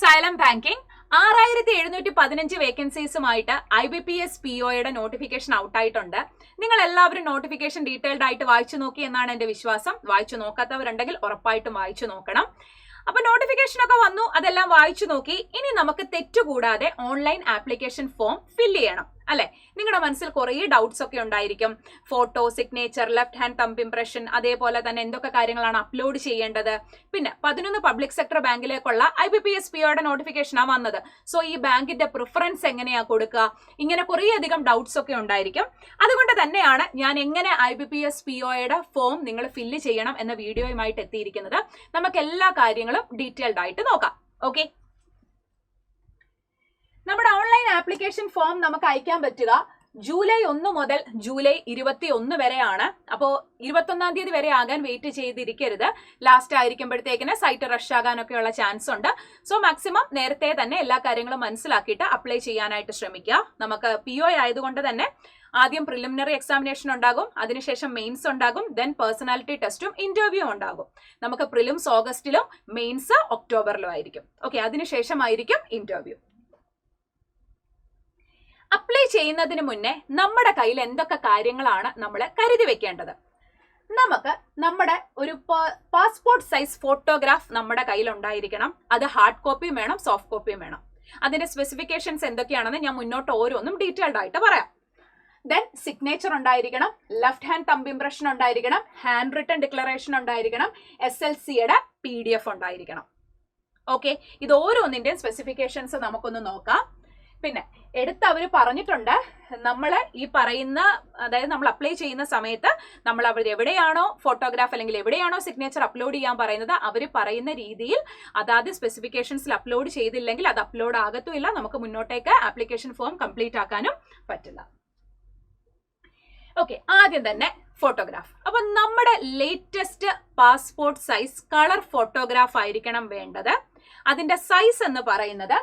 Xylem Banking 6715 വേക്കൻസീസുമായിട്ട് IBPS POയുടെ notification ഔട്ടായിട്ടുണ്ട്. നിങ്ങൾ എല്ലാവരും നോട്ടിഫിക്കേഷൻ ഡീറ്റെയിൽഡ് ആയിട്ട് വായിച്ചു നോക്കി എന്നാണ് എൻ്റെ വിശ്വാസം. വായിച്ചു നോക്കാത്തവരുണ്ടെങ്കിൽ ഉറപ്പായിട്ടും വായിച്ചു നോക്കണം. അപ്പോൾ നോട്ടിഫിക്കേഷൻ ഒക്കെ വന്നു, അതെല്ലാം വായിച്ചു നോക്കി. ഇനി നമുക്ക് തെറ്റുകൂടാതെ ഓൺലൈൻ ആപ്ലിക്കേഷൻ ഫോം ഫില്ല് ചെയ്യണം അല്ലെ? നിങ്ങളുടെ മനസ്സിൽ കുറേ ഡൗട്ട്സ് ഒക്കെ ഉണ്ടായിരിക്കും. Photo, signature, left hand thumb impression, അതേപോലെ തന്നെ എന്തൊക്കെ കാര്യങ്ങളാണ് അപ്ലോഡ് ചെയ്യേണ്ടത്. പിന്നെ 11 പബ്ലിക് സെക്ടർ ബാങ്കിലേക്കുള്ള IBPS POയുടെ നോട്ടിഫിക്കേഷനാണ് വന്നത്. സോ ഈ ബാങ്കിന്റെ പ്രിഫറൻസ് എങ്ങനെയാ കൊടുക്കുക, ഇങ്ങനെ കുറേ അധികം ഡൗട്ട്സ് ഒക്കെ ഉണ്ടായിരിക്കും. അതുകൊണ്ട് തന്നെയാണ് ഞാൻ എങ്ങനെ IBPS POയുടെ ഫോം നിങ്ങൾ ഫില്ല് ചെയ്യണം എന്ന വീഡിയോയുമായിട്ട് എത്തിയിരിക്കുന്നത്. നമുക്ക് എല്ലാ കാര്യങ്ങളും ഡീറ്റെയിൽഡ് ആയിട്ട് നോക്കാം. ഓക്കെ, നമ്മുടെ ഓൺലൈൻ ആപ്ലിക്കേഷൻ ഫോം നമുക്ക് അയക്കാൻ പറ്റുക ജൂലൈ 1 മുതൽ ജൂലൈ 21 വരെയാണ്. അപ്പോൾ 21-ാം തീയതി വരെ ആകാൻ വെയിറ്റ് ചെയ്തിരിക്കരുത്. ലാസ്റ്റ് ആയിരിക്കുമ്പോഴത്തേക്കിന് സൈറ്റ് റഷ് ആകാനൊക്കെയുള്ള ചാൻസ് ഉണ്ട്. സോ മാക്സിമം നേരത്തെ തന്നെ എല്ലാ കാര്യങ്ങളും മനസ്സിലാക്കിയിട്ട് അപ്ലൈ ചെയ്യാനായിട്ട് ശ്രമിക്കുക. നമുക്ക് PO ആയതുകൊണ്ട് തന്നെ ആദ്യം പ്രിലിമിനറി എക്സാമിനേഷൻ ഉണ്ടാകും, അതിനുശേഷം മെയിൻസ് ഉണ്ടാകും, ദെൻ പേഴ്സണാലിറ്റി ടെസ്റ്റും ഇന്റർവ്യൂ ഉണ്ടാകും. നമുക്ക് പ്രിലിംസ് ഓഗസ്റ്റിലും മെയിൻസ് ഒക്ടോബറിലും ആയിരിക്കും. Okay, അതിനുശേഷമായിരിക്കും interview. അപ്ലൈ ചെയ്യുന്നതിന് മുന്നേ നമ്മുടെ കയ്യിൽ എന്തൊക്കെ കാര്യങ്ങളാണ് നമ്മൾ കരുതി വെക്കേണ്ടത്? നമുക്ക് നമ്മുടെ ഒരു പാസ്പോർട്ട് സൈസ് ഫോട്ടോഗ്രാഫ് നമ്മുടെ കയ്യിൽ ഉണ്ടായിരിക്കണം. അത് ഹാർഡ് കോപ്പിയും വേണം, സോഫ്റ്റ് കോപ്പിയും വേണം. അതിന്റെ സ്പെസിഫിക്കേഷൻസ് എന്തൊക്കെയാണെന്ന് ഞാൻ മുന്നോട്ട് ഓരോന്നും ഡീറ്റെയിൽഡ് ആയിട്ട് പറയാം. ദെൻ സിഗ്നേച്ചർ ഉണ്ടായിരിക്കണം, ലെഫ്റ്റ് ഹാൻഡ് തമ്പ് ഇംപ്രഷൻ ഉണ്ടായിരിക്കണം, ഹാൻഡ് റിട്ടൺ ഡിക്ലറേഷൻ ഉണ്ടായിരിക്കണം, SLCയുടെ PDF ഉണ്ടായിരിക്കണം. ഓക്കെ, ഇത് ഓരോന്നിന്റെയും സ്പെസിഫിക്കേഷൻസ് നമുക്കൊന്ന് നോക്കാം. പിന്നെ എടുത്ത് അവർ പറഞ്ഞിട്ടുണ്ട്, നമ്മൾ ഈ പറയുന്ന, അതായത് നമ്മൾ അപ്ലൈ ചെയ്യുന്ന സമയത്ത് നമ്മൾ അവർ എവിടെയാണോ ഫോട്ടോഗ്രാഫ് അല്ലെങ്കിൽ എവിടെയാണോ സിഗ്നേച്ചർ അപ്ലോഡ് ചെയ്യാൻ പറയുന്നത്, അവർ പറയുന്ന രീതിയിൽ അതാത് സ്പെസിഫിക്കേഷൻസിൽ അപ്ലോഡ് ചെയ്തില്ലെങ്കിൽ അത് അപ്ലോഡ് ആകത്തുമില്ല. നമുക്ക് മുന്നോട്ടേക്ക് ആപ്ലിക്കേഷൻ ഫോം കംപ്ലീറ്റ് ആക്കാനും പറ്റില്ല. ഓക്കെ, ആദ്യം തന്നെ ഫോട്ടോഗ്രാഫ്. അപ്പൊ നമ്മുടെ latest passport size colour photograph ആയിരിക്കണം വേണ്ടത്. അതിന്റെ സൈസ് എന്ന് പറയുന്നത്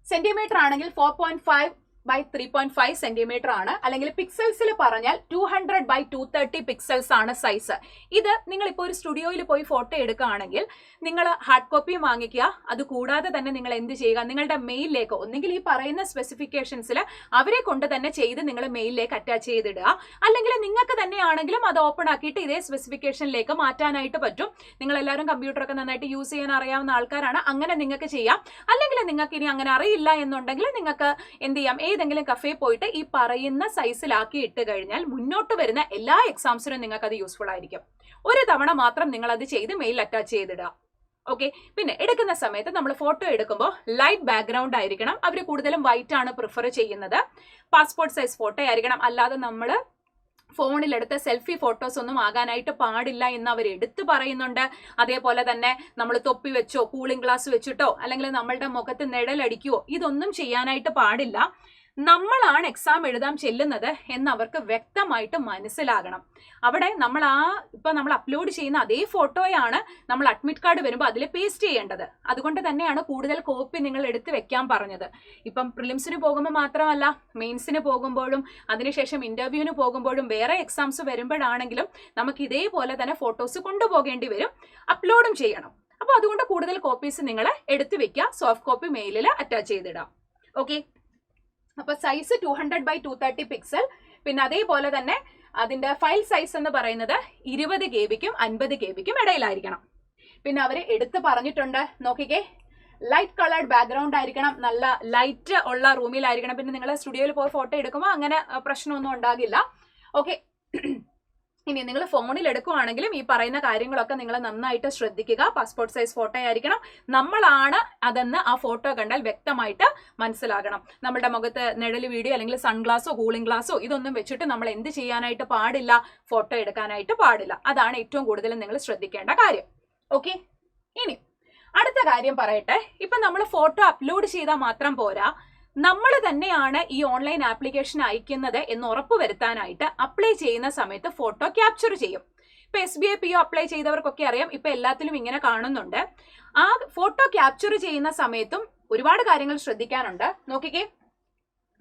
സെന്റിമീറ്റർ ആണെങ്കിൽ 4.5 by 3.5 സെന്റിമീറ്റർ ആണ്. അല്ലെങ്കിൽ പിക്സൽസിൽ പറഞ്ഞാൽ 200 by 230 പിക്സൽസ് ആണ് സൈസ്. ഇത് നിങ്ങൾ ഇപ്പോൾ ഒരു സ്റ്റുഡിയോയിൽ പോയി ഫോട്ടോ എടുക്കുകയാണെങ്കിൽ നിങ്ങൾ ഹാർഡ് കോപ്പിയും വാങ്ങിക്കുക. അത് കൂടാതെ തന്നെ നിങ്ങൾ എന്ത് ചെയ്യുക, നിങ്ങളുടെ മെയിലിലേക്ക് ഒന്നെങ്കിൽ ഈ പറയുന്ന സ്പെസിഫിക്കേഷൻസിൽ അവരെ കൊണ്ട് തന്നെ ചെയ്ത് നിങ്ങൾ മെയിലിലേക്ക് അറ്റാച്ച് ചെയ്തിടുക. അല്ലെങ്കിൽ നിങ്ങൾക്ക് തന്നെയാണെങ്കിലും അത് ഓപ്പൺ ആക്കിയിട്ട് ഇതേ സ്പെസിഫിക്കേഷനിലേക്ക് മാറ്റാനായിട്ട് പറ്റും. നിങ്ങൾ എല്ലാവരും കമ്പ്യൂട്ടറൊക്കെ നന്നായിട്ട് യൂസ് ചെയ്യാൻ അറിയാവുന്ന ആൾക്കാരാണ്, അങ്ങനെ നിങ്ങൾക്ക് ചെയ്യാം. അല്ലെങ്കിൽ നിങ്ങൾക്ക് ഇനി അങ്ങനെ അറിയില്ല എന്നുണ്ടെങ്കിൽ നിങ്ങൾക്ക് എന്ത് ചെയ്യാം, ഏതെങ്കിലും കഫേ പോയിട്ട് ഈ പറയുന്ന സൈസിലാക്കി ഇട്ട് കഴിഞ്ഞാൽ മുന്നോട്ട് വരുന്ന എല്ലാ എക്സാംസിനും നിങ്ങൾക്ക് അത് യൂസ്ഫുൾ ആയിരിക്കും. ഒരു തവണ മാത്രം നിങ്ങൾ അത് ചെയ്ത് മെയിൽ അറ്റാച്ച് ചെയ്തിടുക. ഓക്കെ, പിന്നെ എടുക്കുന്ന സമയത്ത് നമ്മൾ ഫോട്ടോ എടുക്കുമ്പോൾ ലൈറ്റ് ബാക്ക്ഗ്രൗണ്ട് ആയിരിക്കണം. അവർ കൂടുതലും വൈറ്റ് ആണ് പ്രിഫർ ചെയ്യുന്നത്. പാസ്പോർട്ട് സൈസ് ഫോട്ടോ ആയിരിക്കണം. അല്ലാതെ നമ്മൾ ഫോണിലെടുത്ത സെൽഫി ഫോട്ടോസ് ഒന്നും ആകാനായിട്ട് പാടില്ല എന്ന് അവർ എടുത്തു പറയുന്നുണ്ട്. അതേപോലെ തന്നെ നമ്മൾ തൊപ്പി വെച്ചോ കൂളിംഗ് ഗ്ലാസ് വെച്ചിട്ടോ അല്ലെങ്കിൽ നമ്മളുടെ മുഖത്ത് നിഴലടിക്കുകയോ ഇതൊന്നും ചെയ്യാനായിട്ട് പാടില്ല. നമ്മളാണ് എക്സാം എഴുതാൻ ചെല്ലുന്നത് എന്ന് അവർക്ക് വ്യക്തമായിട്ട് മനസ്സിലാകണം. അവിടെ നമ്മൾ നമ്മൾ അപ്ലോഡ് ചെയ്യുന്ന അതേ ഫോട്ടോയാണ് നമ്മൾ അഡ്മിറ്റ് കാർഡ് വരുമ്പോൾ അതിൽ പേസ്റ്റ് ചെയ്യേണ്ടത്. അതുകൊണ്ട് തന്നെയാണ് കൂടുതൽ കോപ്പി നിങ്ങൾ എടുത്ത് വെക്കാൻ പറഞ്ഞത്. ഇപ്പം പ്രിലിംസിന് പോകുമ്പോൾ മാത്രമല്ല, മെയിൻസിന് പോകുമ്പോഴും അതിനുശേഷം ഇന്റർവ്യൂവിന് പോകുമ്പോഴും വേറെ എക്സാംസ് വരുമ്പോഴാണെങ്കിലും നമുക്ക് ഇതേപോലെ തന്നെ ഫോട്ടോസ് കൊണ്ടുപോകേണ്ടി വരും, അപ്ലോഡും ചെയ്യണം. അപ്പോൾ അതുകൊണ്ട് കൂടുതൽ കോപ്പീസ് നിങ്ങൾ എടുത്ത് വെക്കുക. സോഫ്റ്റ് കോപ്പി മെയിലിൽ അറ്റാച്ച് ചെയ്തിടാം. ഓക്കെ, അപ്പൊ സൈസ് 200 by 230 പിക്സൽ. പിന്നെ അതേപോലെ തന്നെ അതിന്റെ ഫയൽ സൈസ് എന്ന് പറയുന്നത് 20 GB-ക്കും 50 GB-ക്കും ഇടയിലായിരിക്കണം. പിന്നെ അവർ എടുത്ത് പറഞ്ഞിട്ടുണ്ട്, നോക്കിക്കേ, ലൈറ്റ് കളേർഡ് ബാക്ക്ഗ്രൗണ്ട് ആയിരിക്കണം, നല്ല ലൈറ്റ് ഉള്ള റൂമിലായിരിക്കണം. പിന്നെ നിങ്ങൾ സ്റ്റുഡിയോയിൽ പോയി ഫോട്ടോ എടുക്കുമ്പോൾ അങ്ങനെ പ്രശ്നമൊന്നും ഉണ്ടാകില്ല. ഓക്കെ, ഇനി നിങ്ങൾ ഫോണിൽ എടുക്കുവാണെങ്കിലും ഈ പറയുന്ന കാര്യങ്ങളൊക്കെ നിങ്ങൾ നന്നായിട്ട് ശ്രദ്ധിക്കുക. പാസ്പോർട്ട് സൈസ് ഫോട്ടോ ആയിരിക്കണം. നമ്മളാണ് അതെന്ന് ആ ഫോട്ടോ കണ്ടാൽ വ്യക്തമായിട്ട് മനസ്സിലാകണം. നമ്മുടെ മുഖത്ത് നിഴൽ വീഡിയോ അല്ലെങ്കിൽ സൺഗ്ലാസോ കൂളിംഗ് ഗ്ലാസോ ഇതൊന്നും വെച്ചിട്ട് നമ്മൾ എന്ത് ചെയ്യാനായിട്ട് പാടില്ല, ഫോട്ടോ എടുക്കാനായിട്ട് പാടില്ല. അതാണ് ഏറ്റവും കൂടുതൽ നിങ്ങൾ ശ്രദ്ധിക്കേണ്ട കാര്യം. ഓക്കെ, ഇനി അടുത്ത കാര്യം പറയട്ടെ. ഇപ്പൊ നമ്മൾ ഫോട്ടോ അപ്ലോഡ് ചെയ്താൽ മാത്രം പോരാ, നമ്മൾ തന്നെയാണ് ഈ ഓൺലൈൻ ആപ്ലിക്കേഷൻ അയക്കുന്നത് എന്ന് ഉറപ്പുവരുത്താനായിട്ട് അപ്ലൈ ചെയ്യുന്ന സമയത്ത് ഫോട്ടോ ക്യാപ്ചർ ചെയ്യും. ഇപ്പൊ SBI PO അപ്ലൈ ചെയ്തവർക്കൊക്കെ അറിയാം, ഇപ്പൊ എല്ലാത്തിലും ഇങ്ങനെ കാണുന്നുണ്ട്. ആ ഫോട്ടോ ക്യാപ്ചർ ചെയ്യുന്ന സമയത്തും ഒരുപാട് കാര്യങ്ങൾ ശ്രദ്ധിക്കാനുണ്ട്. നോക്കിക്കേ,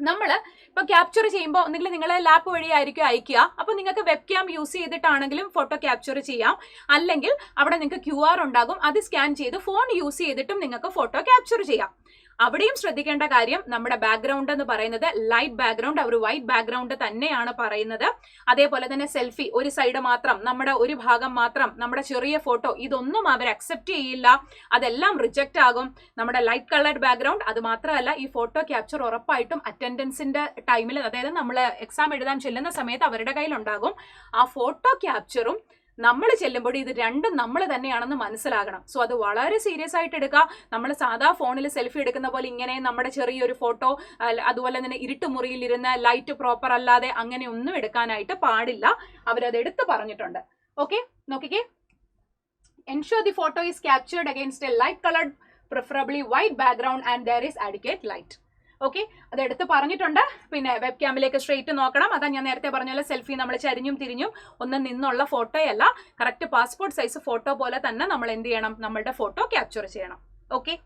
നമ്മൾ ഇപ്പൊ ക്യാപ്ചർ ചെയ്യുമ്പോൾ ഒന്നുകിൽ നിങ്ങൾ ലാപ്പ് വഴി ആയിരിക്കും അയക്കുക. അപ്പൊ നിങ്ങൾക്ക് വെബ് ക്യാം യൂസ് ചെയ്തിട്ടാണെങ്കിലും ഫോട്ടോ ക്യാപ്ചർ ചെയ്യാം. അല്ലെങ്കിൽ അവിടെ നിങ്ങൾക്ക് QR ഉണ്ടാകും, അത് സ്കാൻ ചെയ്ത് ഫോൺ യൂസ് ചെയ്തിട്ടും നിങ്ങൾക്ക് ഫോട്ടോ ക്യാപ്ചർ ചെയ്യാം. അവിടെയും ശ്രദ്ധിക്കേണ്ട കാര്യം, നമ്മുടെ ബാക്ക്ഗ്രൗണ്ട് എന്ന് പറയുന്നത് ലൈറ്റ് ബാക്ക്ഗ്രൗണ്ട്, ഒരു വൈറ്റ് ബാക്ക്ഗ്രൗണ്ട് തന്നെയാണ് പറയുന്നത്. അതേപോലെ തന്നെ സെൽഫി ഒരു സൈഡ് മാത്രം, നമ്മുടെ ഒരു ഭാഗം മാത്രം, നമ്മുടെ ചെറിയ ഫോട്ടോ, ഇതൊന്നും അവർ അക്സെപ്റ്റ് ചെയ്യില്ല, അതെല്ലാം റിജക്റ്റ് ആകും. നമ്മുടെ ലൈറ്റ് കളർഡ് ബാക്ക്ഗ്രൗണ്ട്, അത് മാത്രമല്ല ഈ ഫോട്ടോ ക്യാപ്ചർ ഉറപ്പായിട്ടും അറ്റൻഡൻസിന്റെ ടൈമിൽ, അതായത് നമ്മൾ എക്സാം എഴുതാൻ ചെല്ലുന്ന സമയത്ത് അവരുടെ കയ്യിലുണ്ടാകും. ആ ഫോട്ടോ ക്യാപ്ചറും നമ്മൾ ചെല്ലുമ്പോൾ ഇത് രണ്ടും നമ്മൾ തന്നെയാണെന്ന് മനസ്സിലാകണം. സോ അത് വളരെ സീരിയസ് ആയിട്ട് എടുക്കുക. നമ്മൾ സാധാ ഫോണിൽ സെൽഫി എടുക്കുന്ന പോലെ ഇങ്ങനെ നമ്മുടെ ചെറിയൊരു ഫോട്ടോ, അതുപോലെ തന്നെ ഇരുട്ടുമുറിയിൽ ഇരുന്ന് ലൈറ്റ് പ്രോപ്പർ അല്ലാതെ അങ്ങനെ ഒന്നും എടുക്കാനായിട്ട് പാടില്ല. അവരത് എടുത്ത് പറഞ്ഞിട്ടുണ്ട്. ഓക്കെ, നോക്കിക്കേ. Ensure the photo is captured against A light coloured preferably white background and there is adequate light. Okay, അത് എടുത്ത് പറഞ്ഞിട്ടുണ്ട്. പിന്നെ വെബ് ക്യാമിലേക്ക് സ്ട്രെയിറ്റ് നോക്കണം. അതാ ഞാൻ നേരത്തെ പറഞ്ഞ പോലെ സെൽഫി നമ്മൾ ചരിഞ്ഞും തിരിഞ്ഞും ഒന്നും നിന്നുള്ള ഫോട്ടോയല്ല, കറക്റ്റ് പാസ്പോർട്ട് സൈസ് ഫോട്ടോ പോലെ തന്നെ നമ്മൾ എന്ത് ചെയ്യണം, നമ്മളുടെ ഫോട്ടോ ക്യാപ്ചർ ചെയ്യണം. ഓക്കെ,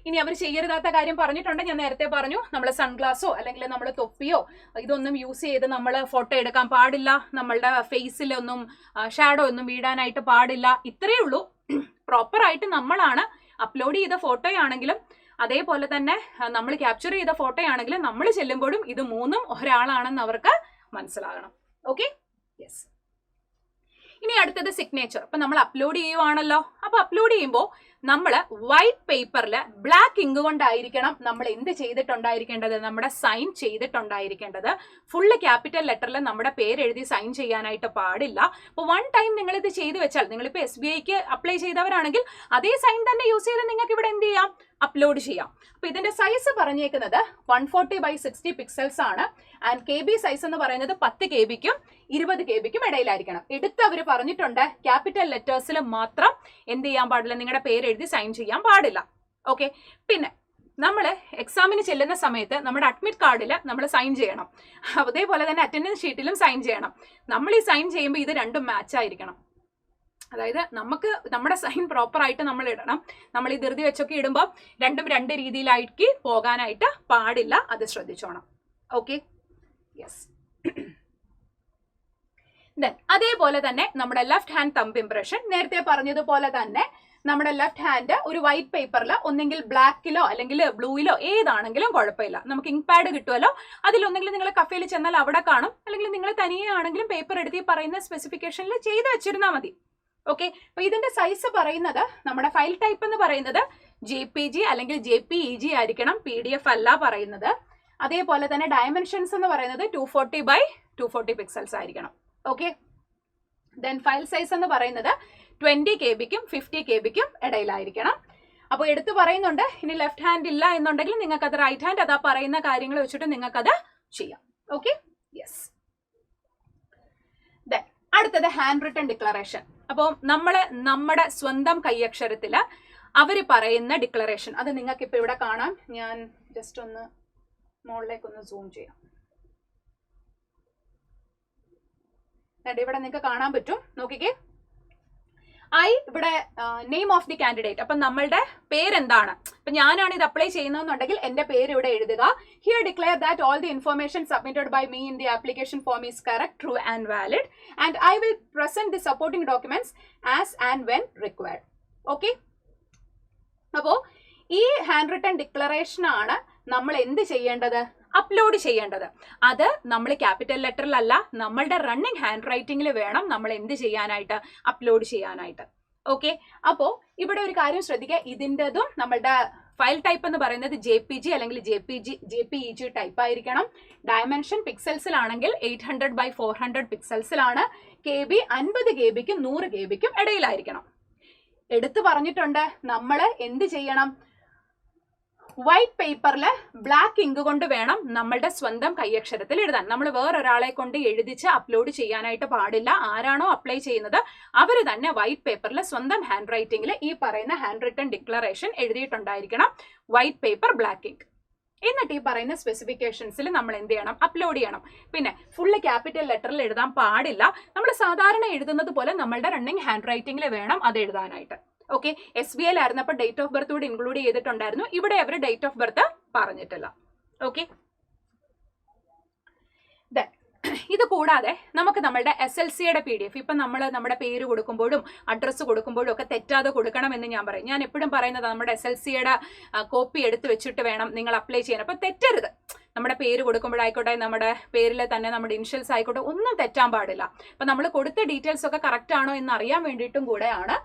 ഇനി അവർ ചെയ്യരുതാത്ത കാര്യം പറഞ്ഞിട്ടുണ്ട്. ഞാൻ നേരത്തെ പറഞ്ഞു, നമ്മൾ സൺഗ്ലാസോ അല്ലെങ്കിൽ നമ്മൾ തൊപ്പിയോ ഇതൊന്നും യൂസ് ചെയ്ത് നമ്മൾ ഫോട്ടോ എടുക്കാൻ പാടില്ല. നമ്മളുടെ ഫേസിലൊന്നും ഷാഡോ ഒന്നും വീഴാനായിട്ട് പാടില്ല. ഇത്രയേ ഉള്ളൂ. പ്രോപ്പറായിട്ട് നമ്മളാണ് അപ്ലോഡ് ചെയ്ത ഫോട്ടോയാണെങ്കിലും അതേപോലെ തന്നെ നമ്മൾ ക്യാപ്ചർ ചെയ്ത ഫോട്ടോയാണെങ്കിലും നമ്മൾ ചെല്ലുമ്പോഴും ഇത് മൂന്നും ഒരാളാണെന്ന് അവർക്ക് മനസ്സിലാകണം. Okay, yes. ഇനി അടുത്തത് സിഗ്നേച്ചർ. അപ്പൊ നമ്മൾ അപ്ലോഡ് ചെയ്യുവാണല്ലോ. അപ്പൊ അപ്ലോഡ് ചെയ്യുമ്പോൾ നമ്മൾ വൈറ്റ് പേപ്പറിൽ ബ്ലാക്ക് ഇങ്ക് കൊണ്ടായിരിക്കണം നമ്മൾ എന്ത് ചെയ്തിട്ടുണ്ടായിരിക്കേണ്ടത്, നമ്മുടെ സൈൻ ചെയ്തിട്ടുണ്ടായിരിക്കേണ്ടത്. ഫുള്ള് ക്യാപിറ്റൽ ലെറ്ററിൽ നമ്മുടെ പേര് എഴുതി സൈൻ ചെയ്യാനായിട്ട് പാടില്ല. അപ്പോൾ വൺ ടൈം നിങ്ങൾ ഇത് ചെയ്തു വെച്ചാൽ, നിങ്ങളിപ്പോൾ SBIക്ക് അപ്ലൈ ചെയ്തവരാണെങ്കിൽ അതേ സൈൻ തന്നെ യൂസ് ചെയ്ത് നിങ്ങൾക്ക് ഇവിടെ എന്ത് ചെയ്യാം, അപ്ലോഡ് ചെയ്യാം. അപ്പൊ ഇതിന്റെ സൈസ് പറഞ്ഞേക്കുന്നത് 140x60 പിക്സൽസ് ആണ്. ആൻഡ് KB സൈസ് എന്ന് പറയുന്നത് 10 KBക്കും 20 KBക്കും ഇടയിലായിരിക്കണം. എടുത്ത് അവർ പറഞ്ഞിട്ടുണ്ട് ക്യാപിറ്റൽ ലെറ്റേഴ്സിൽ മാത്രം എന്ത് ചെയ്യാൻ പാടില്ല, നിങ്ങളുടെ പേര് എഴുതി സൈൻ ചെയ്യാൻ പാടില്ല. ഓക്കെ, പിന്നെ നമ്മൾ എക്സാമിന് ചെല്ലുന്ന സമയത്ത് നമ്മുടെ അഡ്മിറ്റ് കാർഡിൽ നമ്മൾ സൈൻ ചെയ്യണം. അതേപോലെ തന്നെ അറ്റൻഡൻസ് ഷീറ്റിലും സൈൻ ചെയ്യണം. നമ്മൾ ഈ സൈൻ ചെയ്യുമ്പോൾ ഇത് രണ്ടും മാച്ച് ആയിരിക്കണം. അതായത് നമുക്ക് നമ്മുടെ സൈൻ പ്രോപ്പർ ആയിട്ട് നമ്മൾ ഇടണം. നമ്മൾ ഈ ധൃതി വെച്ചൊക്കെ ഇടുമ്പോൾ രണ്ടും രണ്ട് രീതിയിലായിട്ട് പോകാനായിട്ട് പാടില്ല. അത് ശ്രദ്ധിച്ചോണം. Okay, yes. അതേപോലെ തന്നെ നമ്മുടെ ലെഫ്റ്റ് ഹാൻഡ് തമ്പ് ഇംപ്രഷൻ, നേരത്തെ പറഞ്ഞതുപോലെ തന്നെ നമ്മുടെ ലെഫ്റ്റ് ഹാൻഡ് ഒരു വൈറ്റ് പേപ്പറിൽ ഒന്നെങ്കിൽ ബ്ലാക്കിലോ അല്ലെങ്കിൽ ബ്ലൂയിലോ ഏതാണെങ്കിലും കുഴപ്പമില്ല. നമുക്ക് ഇങ്ക് പാഡ് കിട്ടുമല്ലോ, അതിലൊന്നെങ്കിലും നിങ്ങൾ കഫേയിൽ ചെന്നാൽ അവിടെ കാണും, അല്ലെങ്കിൽ നിങ്ങൾ തനിയെ ആണെങ്കിലും പേപ്പർ എടുത്ത് പറയുന്ന സ്പെസിഫിക്കേഷനിൽ ചെയ്ത് വെച്ചിരുന്നാൽ മതി. ഓക്കെ, അപ്പൊ ഇതിന്റെ സൈസ് പറയുന്നത്, നമ്മുടെ ഫയൽ ടൈപ്പ് എന്ന് പറയുന്നത് JPG അല്ലെങ്കിൽ JPEG ആയിരിക്കണം, PDF അല്ല പറയുന്നത്. അതേപോലെ തന്നെ ഡയമെൻഷൻസ് എന്ന് പറയുന്നത് 240x240 പിക്സൽസ് ആയിരിക്കണം. ഓക്കെ, ദെൻ ഫയൽ സൈസ് എന്ന് പറയുന്നത് 20 KBക്കും 50 KBക്കും ഇടയിലായിരിക്കണം. അപ്പോൾ എടുത്ത് പറയുന്നുണ്ട്. ഇനി ലെഫ്റ്റ് ഹാൻഡ് ഇല്ല എന്നുണ്ടെങ്കിൽ നിങ്ങൾക്ക് അത് റൈറ്റ് ഹാൻഡ് അതാ പറയുന്ന കാര്യങ്ങൾ വെച്ചിട്ട് നിങ്ങൾക്കത് ചെയ്യാം. Okay, yes. ദെൻ അടുത്തത് ഹാൻഡ് റിട്ടൺ ഡിക്ലറേഷൻ. അപ്പോൾ നമ്മുടെ സ്വന്തം കൈയക്ഷരത്തില് അവര് പറയുന്ന ഡിക്ലറേഷൻ, അത് നിങ്ങൾക്ക് ഇപ്പൊ ഇവിടെ കാണാം. ഞാൻ ജസ്റ്റ് ഒന്ന് മുകളിലേക്കൊന്ന് സൂം ചെയ്യാം. ഇവിടെ നിങ്ങൾക്ക് കാണാൻ പറ്റും, നോക്കിക്കേ. ഇവിടെ നെയിം ഓഫ് ദി കാൻഡിഡേറ്റ്, അപ്പൊ നമ്മളുടെ പേരെന്താണ്. ഇപ്പൊ ഞാനാണ് ഇത് അപ്ലൈ ചെയ്യുന്നതെന്നുണ്ടെങ്കിൽ എന്റെ പേര് ഇവിടെ എഴുതുക. Here declare that all the information submitted by me in the application form is correct, true and valid and I will present the supporting documents as and when required. Okay, അപ്പോ ഈ hand written declaration ആണ് നമ്മൾ എന്ത് ചെയ്യേണ്ടത്, upload ചെയ്യേണ്ടത്. അത് നമ്മൾ capital ലെറ്ററിലല്ല, നമ്മളുടെ റണ്ണിങ് ഹാൻഡ് റൈറ്റിംഗിൽ വേണം നമ്മൾ എന്ത് ചെയ്യാനായിട്ട്, അപ്ലോഡ് ചെയ്യാനായിട്ട്. ഓക്കെ, അപ്പോ ഇവിടെ ഒരു കാര്യം ശ്രദ്ധിക്കുക. ഇതിൻ്റെതും നമ്മളുടെ ഫയൽ ടൈപ്പ് എന്ന് പറയുന്നത് JPG അല്ലെങ്കിൽ JPEG ടൈപ്പ് ആയിരിക്കണം. ഡയമെൻഷൻ പിക്സൽസിലാണെങ്കിൽ 800x400 പിക്സൽസിലാണ്. KB 50 KBക്കും 100 KBക്കും ഇടയിലായിരിക്കണം. എടുത്തു പറഞ്ഞിട്ടുണ്ട് നമ്മൾ എന്ത് ചെയ്യണം, വൈറ്റ് പേപ്പറിൽ ബ്ലാക്ക് ഇങ്ക് കൊണ്ട് വേണം നമ്മളുടെ സ്വന്തം കൈയക്ഷരത്തിൽ എഴുതാൻ. നമ്മൾ വേറൊരാളെ കൊണ്ട് എഴുതിച്ച് അപ്ലോഡ് ചെയ്യാനായിട്ട് പാടില്ല. ആരാണോ അപ്ലൈ ചെയ്യുന്നത് അവർ തന്നെ വൈറ്റ് പേപ്പറിൽ സ്വന്തം ഹാൻഡ് റൈറ്റിംഗിൽ ഈ പറയുന്ന ഹാൻഡ് റിട്ടൺ ഡിക്ലറേഷൻ എഴുതിയിട്ടുണ്ടായിരിക്കണം. White paper black ink. എന്നിട്ട് ഈ പറയുന്ന സ്പെസിഫിക്കേഷൻസിൽ നമ്മൾ എന്ത് ചെയ്യണം, അപ്ലോഡ് ചെയ്യണം. പിന്നെ ഫുള്ള് ക്യാപിറ്റൽ ലെറ്ററിൽ എഴുതാൻ പാടില്ല. നമ്മൾ സാധാരണ എഴുതുന്നത് പോലെ നമ്മളുടെ റണ്ണിങ് ഹാൻഡ് റൈറ്റിംഗിൽ വേണം അത് എഴുതാനായിട്ട്. ഓക്കെ, SBIയിലായിരുന്നപ്പോൾ ഡേറ്റ് ഓഫ് ബർത്ത് കൂടി ഇൻക്ലൂഡ് ചെയ്തിട്ടുണ്ടായിരുന്നു. ഇവിടെ അവർ ഡേറ്റ് ഓഫ് ബർത്ത് പറഞ്ഞിട്ടില്ല. ഓക്കെ, ഇത് കൂടാതെ നമുക്ക് നമ്മളുടെ SLCയുടെ PDF ഇപ്പം നമ്മൾ നമ്മുടെ പേര് കൊടുക്കുമ്പോഴും അഡ്രസ്സ് കൊടുക്കുമ്പോഴും ഒക്കെ തെറ്റാതെ കൊടുക്കണമെന്ന് ഞാൻ പറയും. ഞാൻ എപ്പോഴും പറയുന്നത് നമ്മുടെ SLCയുടെ കോപ്പി എടുത്ത് വെച്ചിട്ട് വേണം നിങ്ങൾ അപ്ലൈ ചെയ്യാൻ. അപ്പം തെറ്റരുത്. നമ്മുടെ പേര് കൊടുക്കുമ്പോഴായിക്കോട്ടെ, നമ്മുടെ പേരിൽ തന്നെ നമ്മുടെ ഇനിഷ്യൽസ് ആയിക്കോട്ടെ, ഒന്നും തെറ്റാൻ പാടില്ല. അപ്പം നമ്മൾ കൊടുത്ത ഡീറ്റെയിൽസ് ഒക്കെ കറക്റ്റ് ആണോ എന്ന് അറിയാൻ വേണ്ടിയിട്ടും കൂടെയാണ്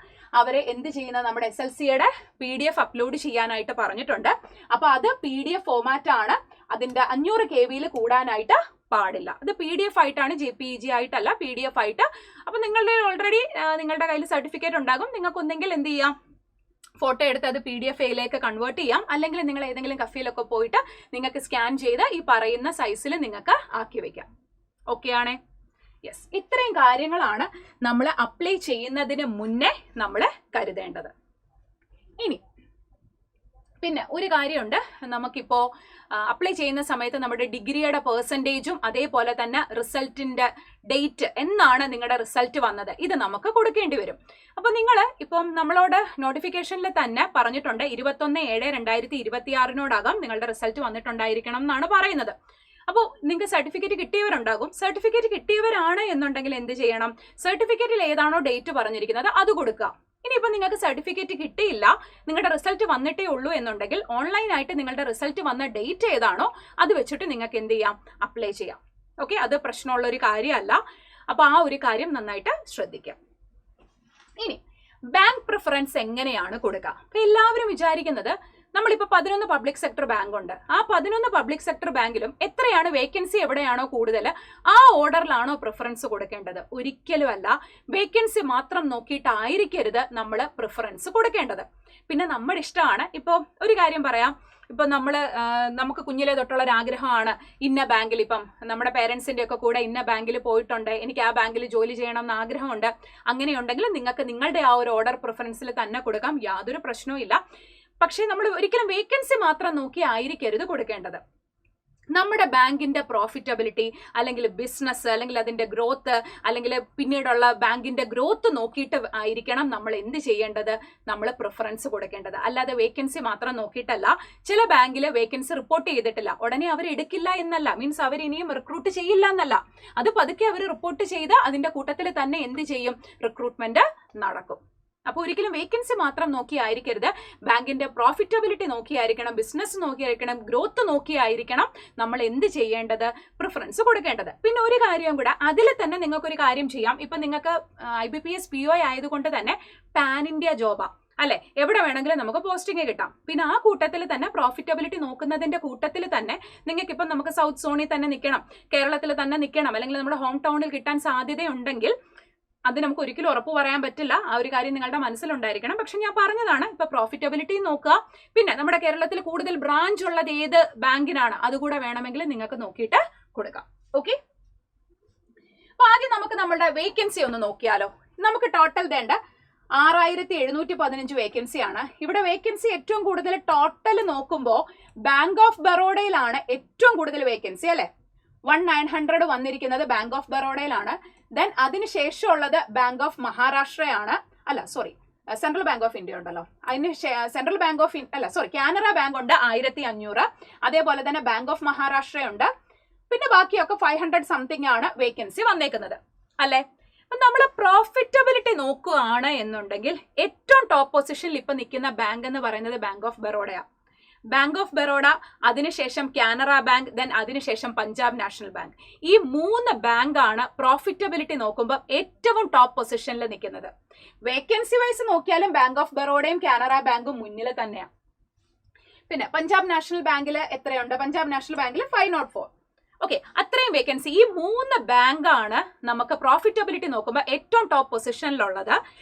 അവരെ എന്ത് ചെയ്യുന്നത്, നമ്മുടെ SLCയുടെ PDF അപ്ലോഡ് ചെയ്യാനായിട്ട് പറഞ്ഞിട്ടുണ്ട്. അപ്പോൾ അത് PDF ഫോമാറ്റ് ആണ്. അതിൻ്റെ 500 KB കൂടാനായിട്ട് പാടില്ല. അത് PDF ആയിട്ടാണ്, JPEG ആയിട്ടല്ല, PDF ആയിട്ട്. അപ്പം നിങ്ങളുടെ ഓൾറെഡി നിങ്ങളുടെ കയ്യിൽ സർട്ടിഫിക്കറ്റ് ഉണ്ടാകും. നിങ്ങൾക്കൊന്നെങ്കിൽ എന്ത് ചെയ്യാം, ഫോട്ടോ എടുത്ത് അത് PDF ഫയലിലേക്ക് കൺവേർട്ട് ചെയ്യാം. അല്ലെങ്കിൽ നിങ്ങൾ ഏതെങ്കിലും കഫേയിലൊക്കെ പോയിട്ട് നിങ്ങൾക്ക് സ്കാൻ ചെയ്ത് ഈ പറയുന്ന സൈസിൽ നിങ്ങൾക്ക് ആക്കി വെക്കാം. ഓക്കെ ആണേ? യെസ്, ഇത്രയും കാര്യങ്ങളാണ് നമ്മൾ അപ്ലൈ ചെയ്യുന്നതിന് മുന്നേ നമ്മൾ കരുതേണ്ടത്. ഇനി പിന്നെ ഒരു കാര്യമുണ്ട്, നമുക്കിപ്പോൾ അപ്ലൈ ചെയ്യുന്ന സമയത്ത് നമ്മുടെ ഡിഗ്രിയുടെ പെർസെൻറ്റേജും അതേപോലെ തന്നെ റിസൾട്ടിൻ്റെ ഡേറ്റ്, എന്നാണ് നിങ്ങളുടെ റിസൾട്ട് വന്നത്, ഇത് നമുക്ക് കൊടുക്കേണ്ടി വരും. അപ്പോൾ നിങ്ങൾ ഇപ്പം നമ്മളോട് നോട്ടിഫിക്കേഷനിൽ തന്നെ പറഞ്ഞിട്ടുണ്ട് 21/7/2026 നിങ്ങളുടെ റിസൾട്ട് വന്നിട്ടുണ്ടായിരിക്കണം എന്നാണ് പറയുന്നത്. അപ്പോൾ നിങ്ങൾക്ക് സർട്ടിഫിക്കറ്റ് കിട്ടിയവരുണ്ടാകും. സർട്ടിഫിക്കറ്റ് കിട്ടിയവരാണ് എന്നുണ്ടെങ്കിൽ എന്ത് ചെയ്യണം, സർട്ടിഫിക്കറ്റിൽ ഏതാണോ ഡേറ്റ് പറഞ്ഞിരിക്കുന്നത് അത് കൊടുക്കുക. ഇനിയിപ്പോൾ നിങ്ങൾക്ക് സർട്ടിഫിക്കറ്റ് കിട്ടിയില്ല, നിങ്ങളുടെ റിസൾട്ട് വന്നിട്ടേ ഉള്ളൂ എന്നുണ്ടെങ്കിൽ ഓൺലൈനായിട്ട് നിങ്ങളുടെ റിസൾട്ട് വന്ന ഡേറ്റ് ഏതാണോ അത് വെച്ചിട്ട് നിങ്ങൾക്ക് എന്ത് ചെയ്യാം, അപ്ലൈ ചെയ്യാം. ഓക്കെ, അത് പ്രശ്നമുള്ള ഒരു കാര്യമല്ല. അപ്പോൾ ആ ഒരു കാര്യം നന്നായിട്ട് ശ്രദ്ധിക്കാം. ഇനി ബാങ്ക് പ്രിഫറൻസ് എങ്ങനെയാണ് കൊടുക്കുക? അപ്പോൾ എല്ലാവരും വിചാരിക്കുന്നത് നമ്മളിപ്പോൾ 11 പബ്ലിക് സെക്ടർ ബാങ്ക് ഉണ്ട്. ആ 11 പബ്ലിക് സെക്ടർ ബാങ്കിലും എത്രയാണ് വേക്കൻസി, എവിടെയാണോ കൂടുതൽ ആ ഓർഡറിലാണോ പ്രിഫറൻസ് കൊടുക്കേണ്ടത്? ഒരിക്കലും അല്ല. വേക്കൻസി മാത്രം നോക്കിയിട്ടായിരിക്കരുത് നമ്മൾ പ്രിഫറൻസ് കൊടുക്കേണ്ടത്. പിന്നെ നമ്മുടെ ഇഷ്ടമാണ്. ഇപ്പോൾ ഒരു കാര്യം പറയാം, ഇപ്പം നമുക്ക് കുഞ്ഞിലെ തൊട്ടുള്ള ഒരു ആഗ്രഹമാണ് ഇന്ന ബാങ്കിൽ, ഇപ്പം നമ്മുടെ പേരൻസിൻ്റെ ഒക്കെ കൂടെ ഇന്ന ബാങ്കിൽ പോയിട്ടുണ്ട്, എനിക്ക് ആ ബാങ്കിൽ ജോലി ചെയ്യണം എന്ന് ആഗ്രഹമുണ്ട്. അങ്ങനെയുണ്ടെങ്കിൽ നിങ്ങൾക്ക് നിങ്ങളുടെ ആ ഒരു ഓർഡർ പ്രിഫറൻസിൽ തന്നെ കൊടുക്കാം, യാതൊരു പ്രശ്നവും ഇല്ല. പക്ഷേ നമ്മൾ ഒരിക്കലും വേക്കൻസി മാത്രം നോക്കി ആയിരിക്കരുത് കൊടുക്കേണ്ടത്. നമ്മുടെ ബാങ്കിന്റെ പ്രോഫിറ്റബിലിറ്റി, അല്ലെങ്കിൽ ബിസിനസ്, അല്ലെങ്കിൽ അതിന്റെ ഗ്രോത്ത്, അല്ലെങ്കിൽ പിന്നീടുള്ള ബാങ്കിന്റെ ഗ്രോത്ത് നോക്കിയിട്ട് ആയിരിക്കണം നമ്മൾ എന്ത് ചെയ്യേണ്ടത്, നമ്മൾ പ്രിഫറൻസ് കൊടുക്കേണ്ടത്. അല്ലാതെ വേക്കൻസി മാത്രം നോക്കിയിട്ടല്ല. ചില ബാങ്കിൽ വേക്കൻസി റിപ്പോർട്ട് ചെയ്തിട്ടില്ല, ഉടനെ അവർ എടുക്കില്ല എന്നല്ല, മീൻസ് അവർ ഇനിയും റിക്രൂട്ട് ചെയ്യില്ല എന്നല്ല. അത് പതുക്കെ അവർ റിപ്പോർട്ട് ചെയ്ത് അതിന്റെ കൂട്ടത്തിൽ തന്നെ എന്ത് ചെയ്യും, റിക്രൂട്ട്മെന്റ് നടക്കും. അപ്പോൾ ഒരിക്കലും വേക്കൻസി മാത്രം നോക്കിയായിരിക്കരുത്, ബാങ്കിന്റെ പ്രോഫിറ്റബിലിറ്റി നോക്കിയായിരിക്കണം, ബിസിനസ് നോക്കിയായിരിക്കണം, ഗ്രോത്ത് നോക്കിയായിരിക്കണം നമ്മൾ എന്ത് ചെയ്യേണ്ടത്, പ്രിഫറൻസ് കൊടുക്കേണ്ടത്. പിന്നെ ഒരു കാര്യം കൂടെ, അതിൽ തന്നെ നിങ്ങൾക്കൊരു കാര്യം ചെയ്യാം. ഇപ്പം നിങ്ങൾക്ക് IBPS PO ആയതുകൊണ്ട് തന്നെ പാൻ ഇന്ത്യ ജോബാ അല്ലെ, എവിടെ വേണമെങ്കിലും നമുക്ക് പോസ്റ്റിംഗ് കിട്ടാം. പിന്നെ ആ കൂട്ടത്തിൽ തന്നെ പ്രോഫിറ്റബിലിറ്റി നോക്കുന്നതിന്റെ കൂട്ടത്തിൽ തന്നെ നിങ്ങൾക്ക് ഇപ്പം നമുക്ക് സൗത്ത് സോണിൽ തന്നെ നിൽക്കണം, കേരളത്തിൽ തന്നെ നിൽക്കണം, അല്ലെങ്കിൽ നമ്മുടെ ഹോം ടൗണിൽ കിട്ടാൻ സാധ്യതയുണ്ടെങ്കിൽ അത് നമുക്ക് ഒരിക്കലും ഉറപ്പ് പറയാൻ പറ്റില്ല. ആ ഒരു കാര്യം നിങ്ങളുടെ മനസ്സിലുണ്ടായിരിക്കണം. പക്ഷെ ഞാൻ പറഞ്ഞതാണ്, ഇപ്പൊ പ്രോഫിറ്റബിലിറ്റി നോക്കുക. പിന്നെ നമ്മുടെ കേരളത്തിൽ കൂടുതൽ ബ്രാഞ്ച് ഉള്ളത് ഏത് ബാങ്കിനാണ് അതുകൂടെ വേണമെങ്കിൽ നിങ്ങൾക്ക് നോക്കിയിട്ട് കൊടുക്കാം. ഓക്കെ, അപ്പൊ ആദ്യം നമുക്ക് നമ്മളുടെ വേക്കൻസി ഒന്ന് നോക്കിയാലോ. നമുക്ക് ടോട്ടൽ വേണ്ട 6715 വേക്കൻസിയാണ്. ഇവിടെ വേക്കൻസി ഏറ്റവും കൂടുതൽ ടോട്ടൽ നോക്കുമ്പോൾ ബാങ്ക് ഓഫ് ബറോഡയിലാണ് ഏറ്റവും കൂടുതൽ വേക്കൻസി അല്ലെ. 1900 വന്നിരിക്കുന്നത് ബാങ്ക് ഓഫ് ബറോഡയിലാണ്. ദെൻ അതിനുശേഷമുള്ളത് ബാങ്ക് ഓഫ് മഹാരാഷ്ട്രയാണ്. സെൻട്രൽ ബാങ്ക് ഓഫ് ഇന്ത്യ ഉണ്ടല്ലോ, അതിന് central bank of Canara bank ഉണ്ട് 1500. അതേപോലെ തന്നെ ബാങ്ക് ഓഫ് മഹാരാഷ്ട്രയുണ്ട്. പിന്നെ ബാക്കിയൊക്കെ 500 സംതിങ് ആണ് വേക്കൻസി വന്നേക്കുന്നത് അല്ലെ. അപ്പൊ നമ്മൾ പ്രോഫിറ്റബിലിറ്റി നോക്കുകയാണ് എന്നുണ്ടെങ്കിൽ ഏറ്റവും ടോപ്പ് പൊസിഷനിൽ ഇപ്പൊ നിൽക്കുന്ന ബാങ്ക് എന്ന് പറയുന്നത് ബാങ്ക് ഓഫ് ബറോഡയാണ്. ബാങ്ക് ഓഫ് ബറോഡ, അതിനുശേഷം കാനറ ബാങ്ക്, ദെൻ അതിനുശേഷം പഞ്ചാബ് നാഷണൽ ബാങ്ക്. ഈ 3 ബാങ്കാണ് പ്രോഫിറ്റബിലിറ്റി നോക്കുമ്പോൾ ഏറ്റവും ടോപ്പ് പൊസിഷനിൽ നിൽക്കുന്നത്. വേക്കൻസി വൈസ് നോക്കിയാലും ബാങ്ക് ഓഫ് ബറോഡയും കാനറ ബാങ്കും മുന്നിൽ തന്നെയാണ്. പിന്നെ പഞ്ചാബ് നാഷണൽ ബാങ്കിൽ എത്രയുണ്ട്? പഞ്ചാബ് നാഷണൽ ബാങ്കിൽ 504. ഓക്കെ, അത്രയും വേക്കൻസി. ഈ 3 ബാങ്കാണ് നമുക്ക് പ്രോഫിറ്റബിലിറ്റി നോക്കുമ്പോൾ ഏറ്റവും ടോപ്പ് പൊസിഷനിലുള്ളത്.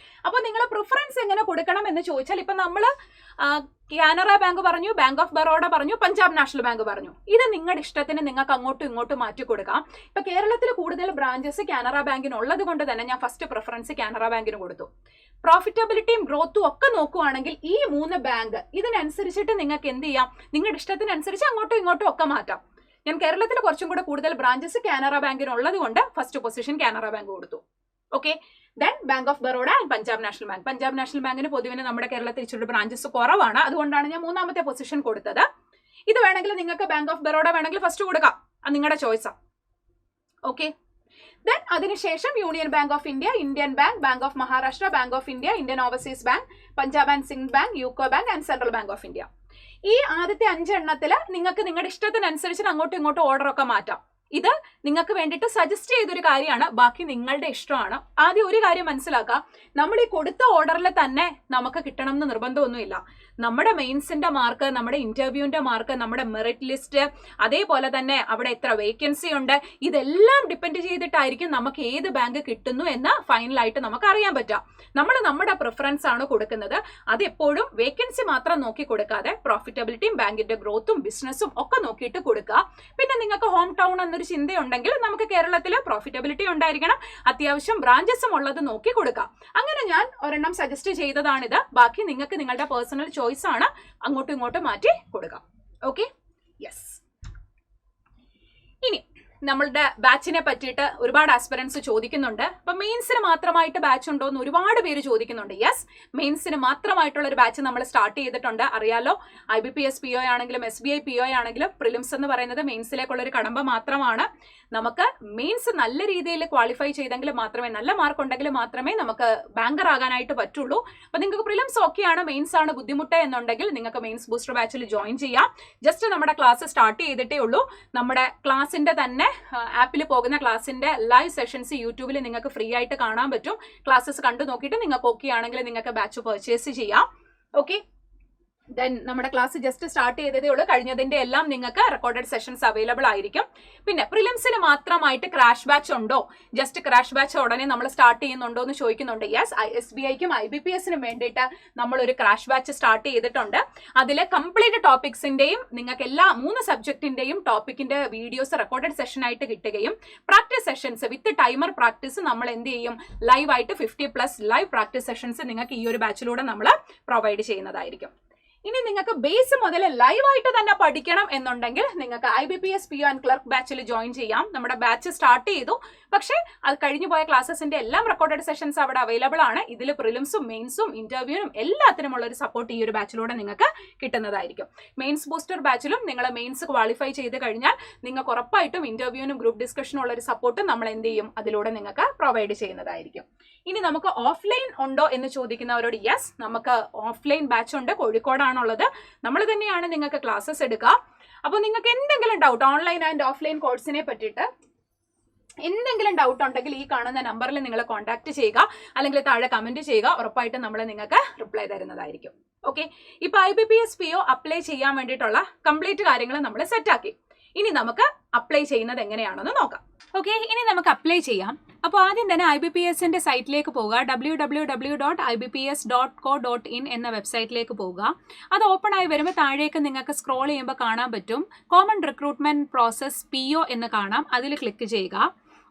അപ്പോൾ നിങ്ങൾ പ്രിഫറൻസ് എങ്ങനെ കൊടുക്കണം എന്ന് ചോദിച്ചാൽ, ഇപ്പം നമ്മൾ കാനറ ബാങ്ക് പറഞ്ഞു, ബാങ്ക് ഓഫ് ബറോഡ പറഞ്ഞു, പഞ്ചാബ് നാഷണൽ ബാങ്ക് പറഞ്ഞു. ഇത് നിങ്ങളുടെ ഇഷ്ടത്തിന് നിങ്ങൾക്ക് അങ്ങോട്ടും ഇങ്ങോട്ടും മാറ്റി കൊടുക്കാം. ഇപ്പൊ കേരളത്തിൽ കൂടുതൽ ബ്രാഞ്ചസ് കാനറ ബാങ്കിന് ഉള്ളത് കൊണ്ട് തന്നെ ഞാൻ ഫസ്റ്റ് പ്രിഫറൻസ് കാനറ ബാങ്കിന് കൊടുത്തു. പ്രോഫിറ്റബിലിറ്റിയും ഗ്രോത്തും ഒക്കെ നോക്കുവാണെങ്കിൽ ഈ 3 ബാങ്ക് ഇതിനനുസരിച്ചിട്ട് നിങ്ങൾക്ക് എന്ത് ചെയ്യാം, നിങ്ങളുടെ ഇഷ്ടത്തിനനുസരിച്ച് അങ്ങോട്ടും ഇങ്ങോട്ടും ഒക്കെ മാറ്റാം. ഞാൻ കേരളത്തിൽ കുറച്ചും കൂടെ കൂടുതൽ ബ്രാഞ്ചസ് കാനറ ബാങ്കിന് ഉള്ളത് കൊണ്ട് ഫസ്റ്റ് പൊസിഷൻ കാനറ ബാങ്ക് കൊടുത്തു. Okay, then bank of Baroda and Punjab national bank. Punjab national ബാങ്കിന് പൊതുവിന് നമ്മുടെ കേരളത്തിൽ ഇച്ചിരി ബ്രാഞ്ചസ് കുറവാണ്, അതുകൊണ്ടാണ് ഞാൻ 3ാമത്തെ പൊസിഷൻ കൊടുത്തത്. ഇത് വേണമെങ്കിൽ നിങ്ങൾക്ക് ബാങ്ക് ഓഫ് ബറോഡ വേണമെങ്കിൽ ഫസ്റ്റ് കൊടുക്കാം, അത് നിങ്ങളുടെ ചോയ്സാണ്. ഓക്കെ. ദെൻ അതിനുശേഷം union bank of India, Indian bank, bank of Maharashtra, bank of India, Indian overseas bank, Punjab and Sindh bank, UCO bank and central bank of India. ഈ ആദ്യത്തെ 5 എണ്ണത്തിൽ നിങ്ങൾക്ക് നിങ്ങളുടെ ഇഷ്ടത്തിനനുസരിച്ച് അങ്ങോട്ടും ഇങ്ങോട്ടും ഓർഡർ ഒക്കെ മാറ്റാം. ഇത് നിങ്ങൾക്ക് വേണ്ടിയിട്ട് സജസ്റ്റ് ചെയ്തൊരു കാര്യമാണ്, ബാക്കി നിങ്ങളുടെ ഇഷ്ടമാണ്. ആദ്യം ഒരു കാര്യം മനസ്സിലാക്കുക, നമ്മൾ ഈ കൊടുത്ത ഓർഡറിൽ തന്നെ നമുക്ക് കിട്ടണം എന്ന് നിർബന്ധമൊന്നുമില്ല. നമ്മുടെ മെയിൻസിന്റെ മാർക്ക്, നമ്മുടെ ഇന്റർവ്യൂവിന്റെ മാർക്ക്, നമ്മുടെ മെറിറ്റ് ലിസ്റ്റ്, അതേപോലെ തന്നെ അവിടെ എത്ര വേക്കൻസി ഉണ്ട്, ഇതെല്ലാം ഡിപ്പെൻഡ് ചെയ്തിട്ടായിരിക്കും നമുക്ക് ഏത് ബാങ്ക് കിട്ടുന്നു എന്ന് ഫൈനലായിട്ട് നമുക്ക് അറിയാൻ പറ്റുക. നമ്മൾ നമ്മുടെ പ്രിഫറൻസ് ആണ് കൊടുക്കുന്നത്. അത് എപ്പോഴും വേക്കൻസി മാത്രം നോക്കി കൊടുക്കാതെ പ്രോഫിറ്റബിലിറ്റിയും ബാങ്കിന്റെ ഗ്രോത്തും ബിസിനസ്സും ഒക്കെ നോക്കിയിട്ട് കൊടുക്കുക. പിന്നെ നിങ്ങൾക്ക് ഹോം ടൗൺ എന്നൊരു ചിന്തയുണ്ടെങ്കിൽ നമുക്ക് കേരളത്തിൽ പ്രോഫിറ്റബിലിറ്റി ഉണ്ടായിരിക്കണം, അത്യാവശ്യം ബ്രാഞ്ചസും ഉള്ളത് നോക്കി കൊടുക്കാം. അങ്ങനെ ഞാൻ ഒരെണ്ണം സജസ്റ്റ് ചെയ്തതാണിത്. ബാക്കി നിങ്ങൾക്ക് നിങ്ങളുടെ പേഴ്സണൽ ചോയ്സ് ആണ്, അങ്ങോട്ടും ഇങ്ങോട്ടും മാറ്റി കൊടുക്കാം. Okay, yes. ഇനി നമ്മളുടെ ബാച്ചിനെ പറ്റിയിട്ട് ഒരുപാട് ആസ്പിറൻസ് ചോദിക്കുന്നുണ്ട്. അപ്പൊ മെയിൻസിന് മാത്രമായിട്ട് ബാച്ച് ഉണ്ടോ എന്ന് ഒരുപാട് പേര് ചോദിക്കുന്നുണ്ട്. യെസ്, മെയിൻസിന് മാത്രമായിട്ടുള്ള ഒരു ബാച്ച് നമ്മൾ സ്റ്റാർട്ട് ചെയ്തിട്ടുണ്ട്. അറിയാലോ, IBPS PO ആണെങ്കിലും SBI PO ആണെങ്കിലും പ്രിലിംസ് എന്ന് പറയുന്നത് മെയിൻസിലേക്കുള്ള ഒരു കടമ്പ മാത്രമാണ്. നമുക്ക് മെയിൻസ് നല്ല രീതിയിൽ ക്വാളിഫൈ ചെയ്തെങ്കിൽ മാത്രമേ, നല്ല മാർക്ക് ഉണ്ടെങ്കിൽ മാത്രമേ നമുക്ക് ബാങ്കർ ആകാനായിട്ട് പറ്റുള്ളൂ. അപ്പൊ നിങ്ങൾക്ക് പ്രിലിംസ് ഓക്കെയാണ്, മെയിൻസ് ആണ് ബുദ്ധിമുട്ട് എന്നുണ്ടെങ്കിൽ നിങ്ങൾക്ക് മെയിൻസ് ബൂസ്റ്റർ ബാച്ചിൽ ജോയിൻ ചെയ്യാം. ജസ്റ്റ് നമ്മുടെ ക്ലാസ് സ്റ്റാർട്ട് ചെയ്തിട്ടേ ഉള്ളൂ. നമ്മുടെ ക്ലാസിന്റെ തന്നെ ആപ്പിൽ പോകുന്ന ക്ലാസിന്റെ ലൈവ് സെഷൻസ് യൂട്യൂബിൽ നിങ്ങൾക്ക് ഫ്രീ ആയിട്ട് കാണാൻ പറ്റും. ക്ലാസ്സസ് കണ്ടു നോക്കിയിട്ട് നിങ്ങൾക്ക് ഓക്കെ ആണെങ്കിൽ നിങ്ങൾക്ക് ബാച്ച് പർച്ചേസ് ചെയ്യാം. ഓക്കെ, ദെൻ നമ്മുടെ ക്ലാസ് ജസ്റ്റ് സ്റ്റാർട്ട് ചെയ്തതേ ഉള്ളൂ. കഴിഞ്ഞതിന്റെ എല്ലാം നിങ്ങൾക്ക് റെക്കോർഡഡ് സെഷൻസ് അവൈലബിൾ ആയിരിക്കും. പിന്നെ പ്രിലിംസിന് മാത്രമായിട്ട് ക്രാഷ് ബാച്ച് ഉണ്ടോ, ജസ്റ്റ് ക്രാഷ് ബാച്ച് ഉടനെ നമ്മൾ സ്റ്റാർട്ട് ചെയ്യുന്നുണ്ടോ എന്ന് ചോദിക്കുന്നുണ്ട്. യെസ്, SBIക്കും IBPSനും വേണ്ടിയിട്ട് നമ്മളൊരു ക്രാഷ് ബാച്ച് സ്റ്റാർട്ട് ചെയ്തിട്ടുണ്ട്. അതിൽ കംപ്ലീറ്റ് ടോപ്പിക്സിന്റെയും നിങ്ങൾക്ക് എല്ലാ 3 സബ്ജക്റ്റിന്റെയും ടോപ്പിക്കിന്റെ വീഡിയോസ് റെക്കോർഡഡ് സെഷൻ ആയിട്ട് കിട്ടുകയും പ്രാക്ടീസ് സെഷൻസ് വിത്ത് ടൈമർ പ്രാക്ടീസ് നമ്മൾ എന്ത് ചെയ്യും, ലൈവ് ആയിട്ട് 50+ ലൈവ് പ്രാക്ടീസ് സെഷൻസ് നിങ്ങൾക്ക് ഈ ഒരു ബാച്ചിലൂടെ നമ്മൾ പ്രൊവൈഡ് ചെയ്യുന്നതായിരിക്കും. ഇനി നിങ്ങൾക്ക് ബേസ് മുതൽ ലൈവായിട്ട് തന്നെ പഠിക്കണം എന്നുണ്ടെങ്കിൽ നിങ്ങൾക്ക് IBPS PO ആൻഡ് ക്ലർക്ക് ബാച്ചിൽ ജോയിൻ ചെയ്യാം. നമ്മുടെ ബാച്ച് സ്റ്റാർട്ട് ചെയ്തു, പക്ഷേ അത് കഴിഞ്ഞു പോയ ക്ലാസ്സസിന്റെ എല്ലാം റെക്കോർഡഡ് സെഷൻസ് അവിടെ അവൈലബിൾ ആണ്. ഇതിൽ പ്രിലിംസും മെയിൻസും ഇന്റർവ്യൂവിനും എല്ലാത്തിനുമുള്ള ഒരു സപ്പോർട്ട് ഈ ഒരു ബാച്ചിലൂടെ നിങ്ങൾക്ക് കിട്ടുന്നതായിരിക്കും. മെയിൻസ് ബൂസ്റ്റർ ബാച്ചിലും നിങ്ങൾ മെയിൻസ് ക്വാളിഫൈ ചെയ്ത് കഴിഞ്ഞാൽ നിങ്ങൾക്ക് ഉറപ്പായിട്ടും ഇന്റർവ്യൂവിനും ഗ്രൂപ്പ് ഡിസ്കഷനും ഉള്ള ഒരു സപ്പോർട്ടും നമ്മൾ എന്ത് ചെയ്യും, അതിലൂടെ നിങ്ങൾക്ക് പ്രൊവൈഡ് ചെയ്യുന്നതായിരിക്കും. ഇനി നമുക്ക് ഓഫ്ലൈൻ ഉണ്ടോ എന്ന് ചോദിക്കുന്നവരോട് യെസ്, നമുക്ക് ഓഫ്ലൈൻ ബാച്ച് ഉണ്ട്. കോഴിക്കോടാണുള്ളത്. നമ്മൾ തന്നെയാണ് നിങ്ങൾക്ക് ക്ലാസ്സസ് എടുക്കുക. അപ്പോൾ നിങ്ങൾക്ക് എന്തെങ്കിലും ഡൗട്ട് ഓൺലൈൻ ആൻഡ് ഓഫ്ലൈൻ കോഴ്സിനെ പറ്റിയിട്ട് എന്തെങ്കിലും ഡൗട്ട് ഉണ്ടെങ്കിൽ ഈ കാണുന്ന നമ്പറിൽ നിങ്ങൾ കോൺടാക്ട് ചെയ്യുക, അല്ലെങ്കിൽ താഴെ കമന്റ് ചെയ്യുക. ഉറപ്പായിട്ടും നമ്മൾ നിങ്ങൾക്ക് റിപ്ലൈ തരുന്നതായിരിക്കും. ഓക്കെ, ഇപ്പൊ IBPS PO അപ്ലൈ ചെയ്യാൻ വേണ്ടിയിട്ടുള്ള കംപ്ലീറ്റ് കാര്യങ്ങൾ നമ്മൾ സെറ്റാക്കി. ഇനി നമുക്ക് അപ്ലൈ ചെയ്യുന്നത് എങ്ങനെയാണെന്ന് നോക്കാം. ഓക്കെ, ഇനി നമുക്ക് അപ്ലൈ ചെയ്യാം. അപ്പോൾ ആദ്യം തന്നെ IBPSന്റെ സൈറ്റിലേക്ക് പോവുക. www.ibps.co.in എന്ന വെബ്സൈറ്റിലേക്ക് പോവുക. അത് ഓപ്പൺ ആയി വരുമ്പോൾ താഴേക്ക് നിങ്ങൾക്ക് സ്ക്രോൾ ചെയ്യുമ്പോൾ കാണാൻ പറ്റും കോമൺ റിക്രൂട്ട്മെന്റ് പ്രോസസ് PO എന്ന് കാണാം. അതിൽ ക്ലിക്ക് ചെയ്യുക.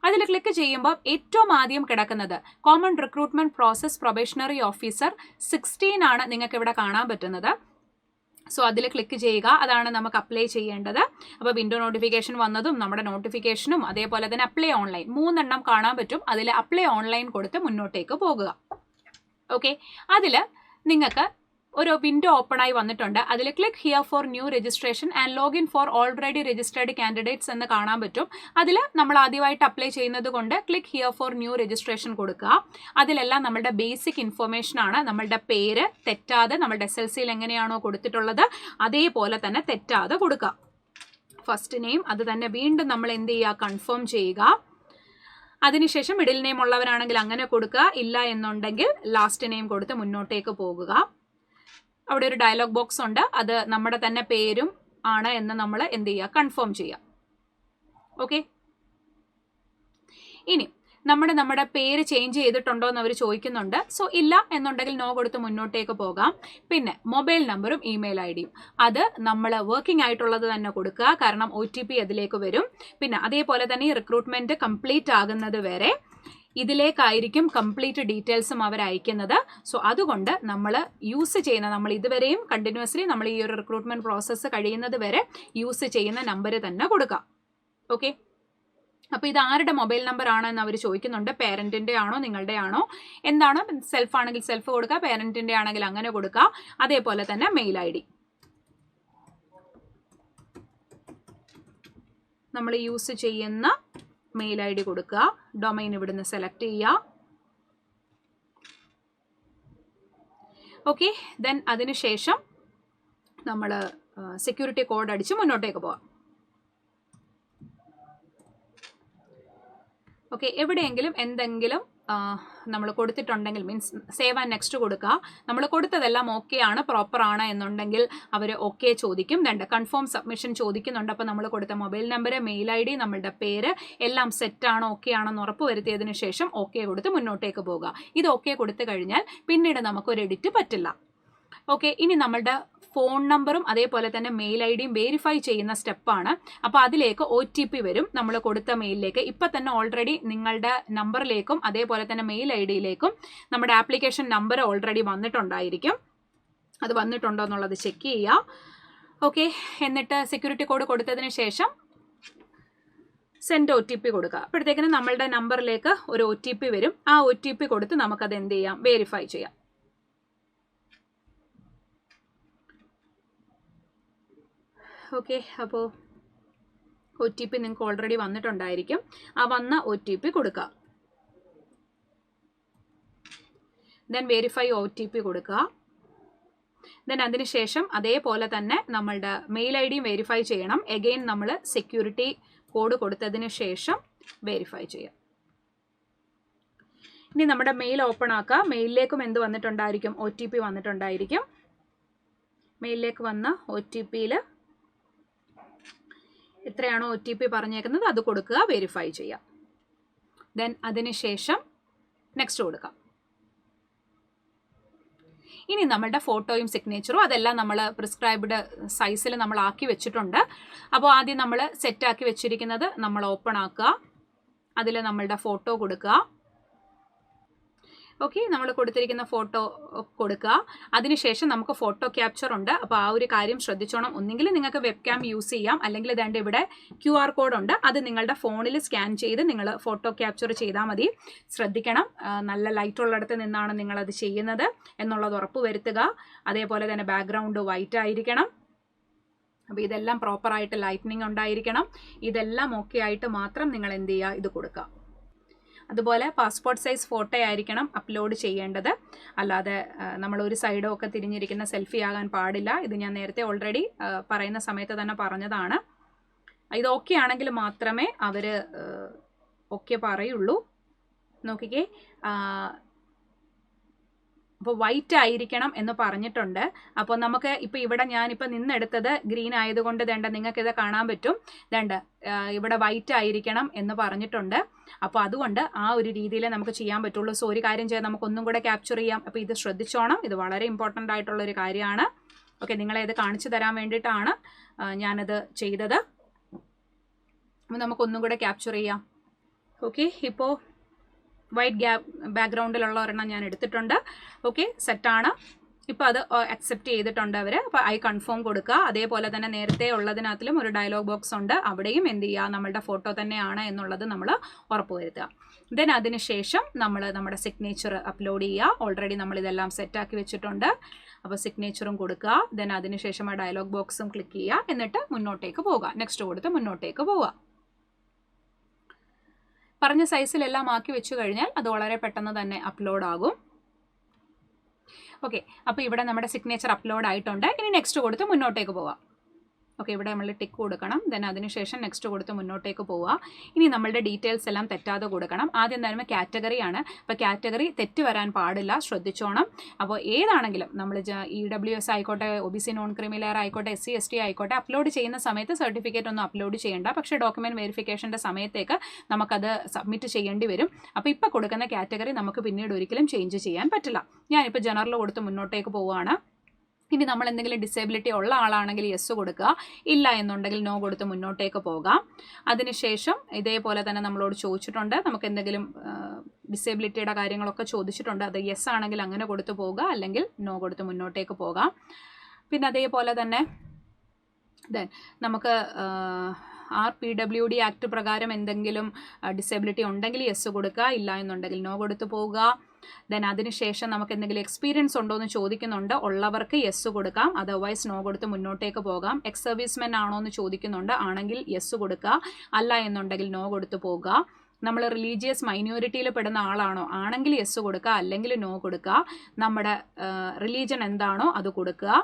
അതിൽ ക്ലിക്ക് ചെയ്യുമ്പോൾ ഏറ്റവും ആദ്യം കിടക്കുന്നത് common recruitment process probationary officer 16 ആണ് നിങ്ങൾക്ക് ഇവിടെ കാണാൻ പറ്റുന്നത്. സോ അതിൽ ക്ലിക്ക് ചെയ്യുക. അതാണ് നമുക്ക് അപ്ലൈ ചെയ്യേണ്ടത്. അപ്പോൾ വിൻഡോ നോട്ടിഫിക്കേഷൻ വന്നതും നമ്മുടെ നോട്ടിഫിക്കേഷനും അതേപോലെ തന്നെ അപ്ലൈ ഓൺലൈൻ 3 എണ്ണം കാണാൻ പറ്റും. അതിൽ അപ്ലൈ ഓൺലൈൻ കൊടുത്ത് മുന്നോട്ടേക്ക് പോകുക. ഓക്കെ, അതിൽ നിങ്ങൾക്ക് ഒരു വിൻഡോ ഓപ്പൺ ആയി വന്നിട്ടുണ്ട്. അതിൽ click here for new registration and login four already registered candidates എന്ന് കാണാൻ പറ്റും. അതിൽ നമ്മൾ ആദ്യമായിട്ട് അപ്ലൈ ചെയ്യുന്നത് കൊണ്ട് click here for new registration കൊടുക്കുക. അതിലെല്ലാം നമ്മളുടെ ബേസിക് ഇൻഫർമേഷൻ ആണ്. നമ്മളുടെ പേര് തെറ്റാതെ, നമ്മളുടെ SLCയിൽ എങ്ങനെയാണോ കൊടുത്തിട്ടുള്ളത് അതേപോലെ തന്നെ തെറ്റാതെ കൊടുക്കുക. ഫസ്റ്റ് നെയിം അത് തന്നെ വീണ്ടും നമ്മൾ എന്ത് ചെയ്യുക, കൺഫേം ചെയ്യുക. അതിനുശേഷം മിഡിൽ നെയിം ഉള്ളവരാണെങ്കിൽ അങ്ങനെ കൊടുക്കുക. ഇല്ല എന്നുണ്ടെങ്കിൽ ലാസ്റ്റ് നെയിം കൊടുത്ത് മുന്നോട്ടേക്ക് പോകുക. അവിടെ ഒരു ഡയലോഗ് ബോക്സ് ഉണ്ട്. അത് നമ്മുടെ തന്നെ പേരും ആണ് എന്ന് നമ്മൾ എന്ത് ചെയ്യുക, കൺഫേം ചെയ്യുക. ഓക്കെ, ഇനി നമ്മുടെ പേര് ചേഞ്ച് ചെയ്തിട്ടുണ്ടോ എന്ന് അവർ ചോദിക്കുന്നുണ്ട്. സോ ഇല്ല എന്നുണ്ടെങ്കിൽ നോ കൊടുത്ത് മുന്നോട്ടേക്ക് പോകാം. പിന്നെ മൊബൈൽ നമ്പറും ഇമെയിൽ IDയും അത് നമ്മൾ വർക്കിംഗ് ആയിട്ടുള്ളത് തന്നെ കൊടുക്കുക. കാരണം OTP അതിലേക്ക് വരും. പിന്നെ അതേപോലെ തന്നെ ഈ റിക്രൂട്ട്മെന്റ് കംപ്ലീറ്റ് ആകുന്നത് വരെ ഇതിലേക്കായിരിക്കും കംപ്ലീറ്റ് ഡീറ്റെയിൽസും അവർ അയക്കുന്നത്. സോ അതുകൊണ്ട് നമ്മൾ യൂസ് ചെയ്യുന്ന, നമ്മൾ ഇതുവരെയും കണ്ടിന്യൂസ്ലി നമ്മൾ ഈ ഒരു റിക്രൂട്ട്മെന്റ് പ്രോസസ്സ് കഴിയുന്നത് വരെ യൂസ് ചെയ്യുന്ന നമ്പർ തന്നെ കൊടുക്കാം. ഓക്കെ, അപ്പോൾ ഇത് ആരുടെ മൊബൈൽ നമ്പർ ആണെന്ന് അവർ ചോദിക്കുന്നുണ്ട്. പേരൻറ്റിൻ്റെ ആണോ നിങ്ങളുടെ ആണോ എന്താണ്? സെൽഫ് ആണെങ്കിൽ സെൽഫ് കൊടുക്കുക, പേരൻറ്റിൻ്റെ ആണെങ്കിൽ അങ്ങനെ കൊടുക്കുക. അതേപോലെ തന്നെ മെയിൽ ID നമ്മൾ യൂസ് ചെയ്യുന്ന മെയിൽ ID കൊടുക്കുക. ഡൊമൈൻ ഇവിടുന്ന് സെലക്ട് ചെയ്യുക. ഓക്കെ, ദെൻ അതിനുശേഷം നമ്മൾ സെക്യൂരിറ്റി കോഡ് അടിച്ച് മുന്നോട്ടേക്ക് പോവാം. ഓക്കെ, എവിടെയെങ്കിലും എന്തെങ്കിലും നമ്മൾ കൊടുത്തിട്ടുണ്ടെങ്കിൽ മീൻസ് സേവ് ആൻഡ് നെക്സ്റ്റ് കൊടുക്കുക. നമ്മൾ കൊടുത്തതെല്ലാം ഓക്കെ ആണ്, പ്രോപ്പർ ആണ് എന്നുണ്ടെങ്കിൽ അവർ ഓക്കെ ചോദിക്കും. കൺഫേം സബ്മിഷൻ ചോദിക്കുന്നുണ്ട്. അപ്പോൾ നമ്മൾ കൊടുത്ത മൊബൈൽ നമ്പർ, മെയിൽ ID, നമ്മളുടെ പേര് എല്ലാം സെറ്റാണ്, ഓക്കെ ആണെന്ന് ഉറപ്പ് വരുത്തിയതിന് ശേഷം ഓക്കെ കൊടുത്ത് മുന്നോട്ടേക്ക് പോകുക. ഇത് ഓക്കെ കൊടുത്തു കഴിഞ്ഞാൽ പിന്നീട് നമുക്കൊരു എഡിറ്റ് പറ്റില്ല. ഓക്കെ, ഇനി നമ്മളുടെ ഫോൺ നമ്പറും അതേപോലെ തന്നെ മെയിൽ IDയും വെരിഫൈ ചെയ്യുന്ന സ്റ്റെപ്പാണ്. അപ്പോൾ അതിലേക്ക് OTP വരും നമ്മൾ കൊടുത്ത മെയിലിലേക്ക്. ഇപ്പം തന്നെ ഓൾറെഡി നിങ്ങളുടെ നമ്പറിലേക്കും അതേപോലെ തന്നെ മെയിൽ IDയിലേക്കും നമ്മുടെ ആപ്ലിക്കേഷൻ നമ്പർ ഓൾറെഡി വന്നിട്ടുണ്ടായിരിക്കും. അത് വന്നിട്ടുണ്ടോ എന്നുള്ളത് ചെക്ക് ചെയ്യുക. ഓക്കെ, എന്നിട്ട് സെക്യൂരിറ്റി കോഡ് കൊടുത്തതിന് ശേഷം സെൻഡ് OTP കൊടുക്കുക. അപ്പോഴത്തേക്കിനും നമ്മളുടെ നമ്പറിലേക്ക് ഒരു OTP വരും. ആ OTP കൊടുത്ത് നമുക്കത് എന്ത് ചെയ്യാം, വെരിഫൈ ചെയ്യാം. ഓക്കെ, അപ്പോൾ OTP നിങ്ങൾക്ക് ഓൾറെഡി വന്നിട്ടുണ്ടായിരിക്കും. ആ വന്ന OTP കൊടുക്കുക. ദെൻ വെരിഫൈ OTP കൊടുക്കുക. ദെൻ അതിനുശേഷം അതേപോലെ തന്നെ നമ്മളുടെ മെയിൽ IDയും വെരിഫൈ ചെയ്യണം. എഗെയിൻ നമ്മൾ സെക്യൂരിറ്റി കോഡ് കൊടുത്തതിന് ശേഷം വെരിഫൈ ചെയ്യാം. ഇനി നമ്മുടെ മെയിൽ ഓപ്പൺ ആക്കുക. മെയിലിലേക്കും എന്ത് വന്നിട്ടുണ്ടായിരിക്കും, OTP വന്നിട്ടുണ്ടായിരിക്കും. മെയിലിലേക്ക് വന്ന OTPയിൽ എത്രയാണോ OTP പറഞ്ഞേക്കുന്നത് അത് കൊടുക്കുക, വെരിഫൈ ചെയ്യാം. ദെൻ അതിനുശേഷം നെക്സ്റ്റ് കൊടുക്കാം. ഇനി നമ്മളുടെ ഫോട്ടോയും സിഗ്നേച്ചറും അതെല്ലാം നമ്മൾ പ്രിസ്ക്രൈബ്ഡ് സൈസിൽ നമ്മൾ ആക്കി വെച്ചിട്ടുണ്ട്. അപ്പോൾ ആദ്യം നമ്മൾ സെറ്റാക്കി വെച്ചിരിക്കുന്നത് നമ്മൾ ഓപ്പൺ ആക്കുക. അതിൽ നമ്മളുടെ ഫോട്ടോ കൊടുക്കുക. ഓക്കെ, നമ്മൾ കൊടുത്തിരിക്കുന്ന ഫോട്ടോ കൊടുക്കുക. അതിനുശേഷം നമുക്ക് ഫോട്ടോ ക്യാപ്ചർ ഉണ്ട്. അപ്പോൾ ആ ഒരു കാര്യം ശ്രദ്ധിച്ചോണം. ഒന്നെങ്കിൽ നിങ്ങൾക്ക് വെബ് ക്യാം യൂസ് ചെയ്യാം, അല്ലെങ്കിൽ ഇതാണ്ട് ഇവിടെ QR കോഡ് ഉണ്ട്. അത് നിങ്ങളുടെ ഫോണിൽ സ്കാൻ ചെയ്ത് നിങ്ങൾ ഫോട്ടോ ക്യാപ്ചർ ചെയ്താൽ മതി. ശ്രദ്ധിക്കണം, നല്ല ലൈറ്റ് ഉള്ളിടത്ത് നിന്നാണ് നിങ്ങളത് ചെയ്യുന്നത് എന്നുള്ളത് ഉറപ്പ് വരുത്തുക. അതേപോലെ തന്നെ ബാക്ക്ഗ്രൗണ്ട് വൈറ്റ് ആയിരിക്കണം. അപ്പോൾ ഇതെല്ലാം പ്രോപ്പറായിട്ട് ലൈറ്റ്നിങ് ഉണ്ടായിരിക്കണം. ഇതെല്ലാം ഓക്കെ ആയിട്ട് മാത്രം നിങ്ങൾ എന്ത് ചെയ്യുക, ഇത് കൊടുക്കുക. അതുപോലെ പാസ്പോർട്ട് സൈസ് ഫോട്ടോ ആയിരിക്കണം അപ്ലോഡ് ചെയ്യേണ്ടത്. അല്ലാതെ നമ്മൾ ഒരു സൈഡോ ഒക്കെ തിരിഞ്ഞിരിക്കുന്ന സെൽഫി ആകാൻ പാടില്ല. ഇത് ഞാൻ നേരത്തെ ഓൾറെഡി പറയുന്ന സമയത്ത് തന്നെ പറഞ്ഞതാണ്. ഇത് ഓക്കെ ആണെങ്കിൽ മാത്രമേ അവർ ഓക്കെ പറയുള്ളൂ. നോക്കിക്കേ, അപ്പോൾ വൈറ്റ് ആയിരിക്കണം എന്ന് പറഞ്ഞിട്ടുണ്ട്. അപ്പോൾ നമുക്ക് ഇപ്പോൾ ഇവിടെ ഞാനിപ്പോൾ നിന്നെടുത്തത് ഗ്രീൻ ആയതുകൊണ്ട് വേണ്ട നിങ്ങൾക്കിത് കാണാൻ പറ്റും. വേണ്ട ഇവിടെ വൈറ്റ് ആയിരിക്കണം എന്ന് പറഞ്ഞിട്ടുണ്ട്. അപ്പോൾ അതുകൊണ്ട് ആ ഒരു രീതിയിൽ നമുക്ക് ചെയ്യാൻ പറ്റുള്ളൂ. സോ ഒരു കാര്യം ചെയ്യാം, നമുക്കൊന്നും കൂടെ ക്യാപ്ചർ ചെയ്യാം. അപ്പോൾ ഇത് ശ്രദ്ധിച്ചോണം, ഇത് വളരെ ഇമ്പോർട്ടൻ്റ് ആയിട്ടുള്ളൊരു കാര്യമാണ്. ഓക്കെ, നിങ്ങളെ ഇത് കാണിച്ചു തരാൻ വേണ്ടിയിട്ടാണ് ഞാനത് ചെയ്തത്. അപ്പോൾ നമുക്കൊന്നും കൂടെ ക്യാപ്ചർ ചെയ്യാം. ഓക്കെ, ഇപ്പോൾ വൈറ്റ് ബാക്ക്ഗ്രൗണ്ടിലുള്ള ഒരെണ്ണം ഞാൻ എടുത്തിട്ടുണ്ട്. ഓക്കെ, സെറ്റാണ്. ഇപ്പോൾ അത് അക്സെപ്റ്റ് ചെയ്തിട്ടുണ്ട് അവർ. അപ്പോൾ ഐ കൺഫേം കൊടുക്കുക. അതേപോലെ തന്നെ നേരത്തെ ഉള്ളതിനകത്തിലും ഒരു ഡയലോഗ് ബോക്സ് ഉണ്ട്. അവിടെയും എന്ത് ചെയ്യുക, നമ്മളുടെ ഫോട്ടോ തന്നെയാണ് എന്നുള്ളത് നമ്മൾ ഉറപ്പ് വരുത്തുക. ദെൻ അതിനുശേഷം നമ്മൾ നമ്മുടെ സിഗ്നേച്ചർ അപ്ലോഡ് ചെയ്യുക. ഓൾറെഡി നമ്മളിതെല്ലാം സെറ്റാക്കി വെച്ചിട്ടുണ്ട്. അപ്പോൾ സിഗ്നേച്ചറും കൊടുക്കുക. ദെൻ അതിനുശേഷം ആ ഡയലോഗ് ബോക്സും ക്ലിക്ക് ചെയ്യുക. എന്നിട്ട് മുന്നോട്ടേക്ക് പോവുക. നെക്സ്റ്റ് കൊടുത്ത് മുന്നോട്ടേക്ക് പോവുക. പറഞ്ഞ സൈസിലെല്ലാം ആക്കി വെച്ച് കഴിഞ്ഞാൽ അത് വളരെ പെട്ടെന്ന് തന്നെ അപ്ലോഡ് ആകും. ഓക്കെ, അപ്പോൾ ഇവിടെ നമ്മുടെ സിഗ്നേച്ചർ അപ്ലോഡ് ആയിട്ടുണ്ട്. ഇനി നെക്സ്റ്റ് കൊടുത്ത് മുന്നോട്ടേക്ക് പോവാം. ഓക്കെ, ഇവിടെ നമ്മൾ ടിക്ക് കൊടുക്കണം. ദെൻ അതിനുശേഷം നെക്സ്റ്റ് കൊടുത്ത് മുന്നോട്ടേക്ക് പോവുക. ഇനി നമ്മളുടെ ഡീറ്റെയിൽസ് എല്ലാം തെറ്റാതെ കൊടുക്കണം. ആദ്യം തന്നെ കാറ്റഗറിയാണ്. അപ്പോൾ കാറ്റഗറി തെറ്റ് വരാൻ പാടില്ല, ശ്രദ്ധിച്ചോണം. അപ്പോൾ ഏതാണെങ്കിലും നമ്മൾ EWS ആയിക്കോട്ടെ, OBC നോൺ ക്രിമിലെയർ ആയിക്കോട്ടെ, SC ST ആയിക്കോട്ടെ, അപ്ലോഡ് ചെയ്യുന്ന സമയത്ത് സർട്ടിഫിക്കറ്റ് ഒന്നും അപ്ലോഡ് ചെയ്യേണ്ട. പക്ഷേ ഡോക്യുമെൻറ്റ് വെരിഫിക്കേഷൻ്റെ സമയത്തേക്ക് നമുക്കത് സബ്മിറ്റ് ചെയ്യേണ്ടി വരും. അപ്പോൾ ഇപ്പോൾ കൊടുക്കുന്ന കാറ്റഗറി നമുക്ക് പിന്നീട് ഒരിക്കലും ചേഞ്ച് ചെയ്യാൻ പറ്റില്ല. ഞാനിപ്പോൾ ജനറൽ കൊടുത്ത് മുന്നോട്ടേക്ക് പോവുകയാണ്. ഇനി നമ്മൾ എന്തെങ്കിലും ഡിസേബിലിറ്റി ഉള്ള ആളാണെങ്കിൽ യെസ് കൊടുക്കുക, ഇല്ല എന്നുണ്ടെങ്കിൽ നോ കൊടുത്ത് മുന്നോട്ടേക്ക് പോകാം. അതിനുശേഷം ഇതേപോലെ തന്നെ നമ്മളോട് ചോദിച്ചിട്ടുണ്ട്, നമുക്ക് എന്തെങ്കിലും ഡിസേബിലിറ്റിയുടെ കാര്യങ്ങളൊക്കെ ചോദിച്ചിട്ടുണ്ട്. അത് യെസ് ആണെങ്കിൽ അങ്ങനെ കൊടുത്ത് പോവുക, അല്ലെങ്കിൽ നോ കൊടുത്ത് മുന്നോട്ടേക്ക് പോകാം. പിന്നെ അതേപോലെ തന്നെ നമുക്ക് RPWD ആക്ട് പ്രകാരം എന്തെങ്കിലും ഡിസേബിലിറ്റി ഉണ്ടെങ്കിൽ യെസ് കൊടുക്കുക, ഇല്ല എന്നുണ്ടെങ്കിൽ നോ കൊടുത്ത് പോവുക. ദെൻ അതിനുശേഷം നമുക്ക് എന്തെങ്കിലും എക്സ്പീരിയൻസ് ഉണ്ടോ എന്ന് ചോദിക്കുന്നുണ്ട്. ഉള്ളവർക്ക് യെസ് കൊടുക്കാം, അതർവൈസ് നോ കൊടുത്ത് മുന്നോട്ടേക്ക് പോകാം. എക്സ് സർവീസ്മെൻ ആണോ എന്ന് ചോദിക്കുന്നുണ്ട്. ആണെങ്കിൽ യെസ് കൊടുക്കുക, അല്ല എന്നുണ്ടെങ്കിൽ നോ കൊടുത്ത് പോകുക. നമ്മൾ റിലീജിയസ് മൈനോറിറ്റിയിൽ പെടുന്ന ആളാണോ, ആണെങ്കിൽ യെസ് കൊടുക്കുക, അല്ലെങ്കിൽ നോ കൊടുക്കുക. നമ്മുടെ റിലീജൻ എന്താണോ അത് കൊടുക്കുക.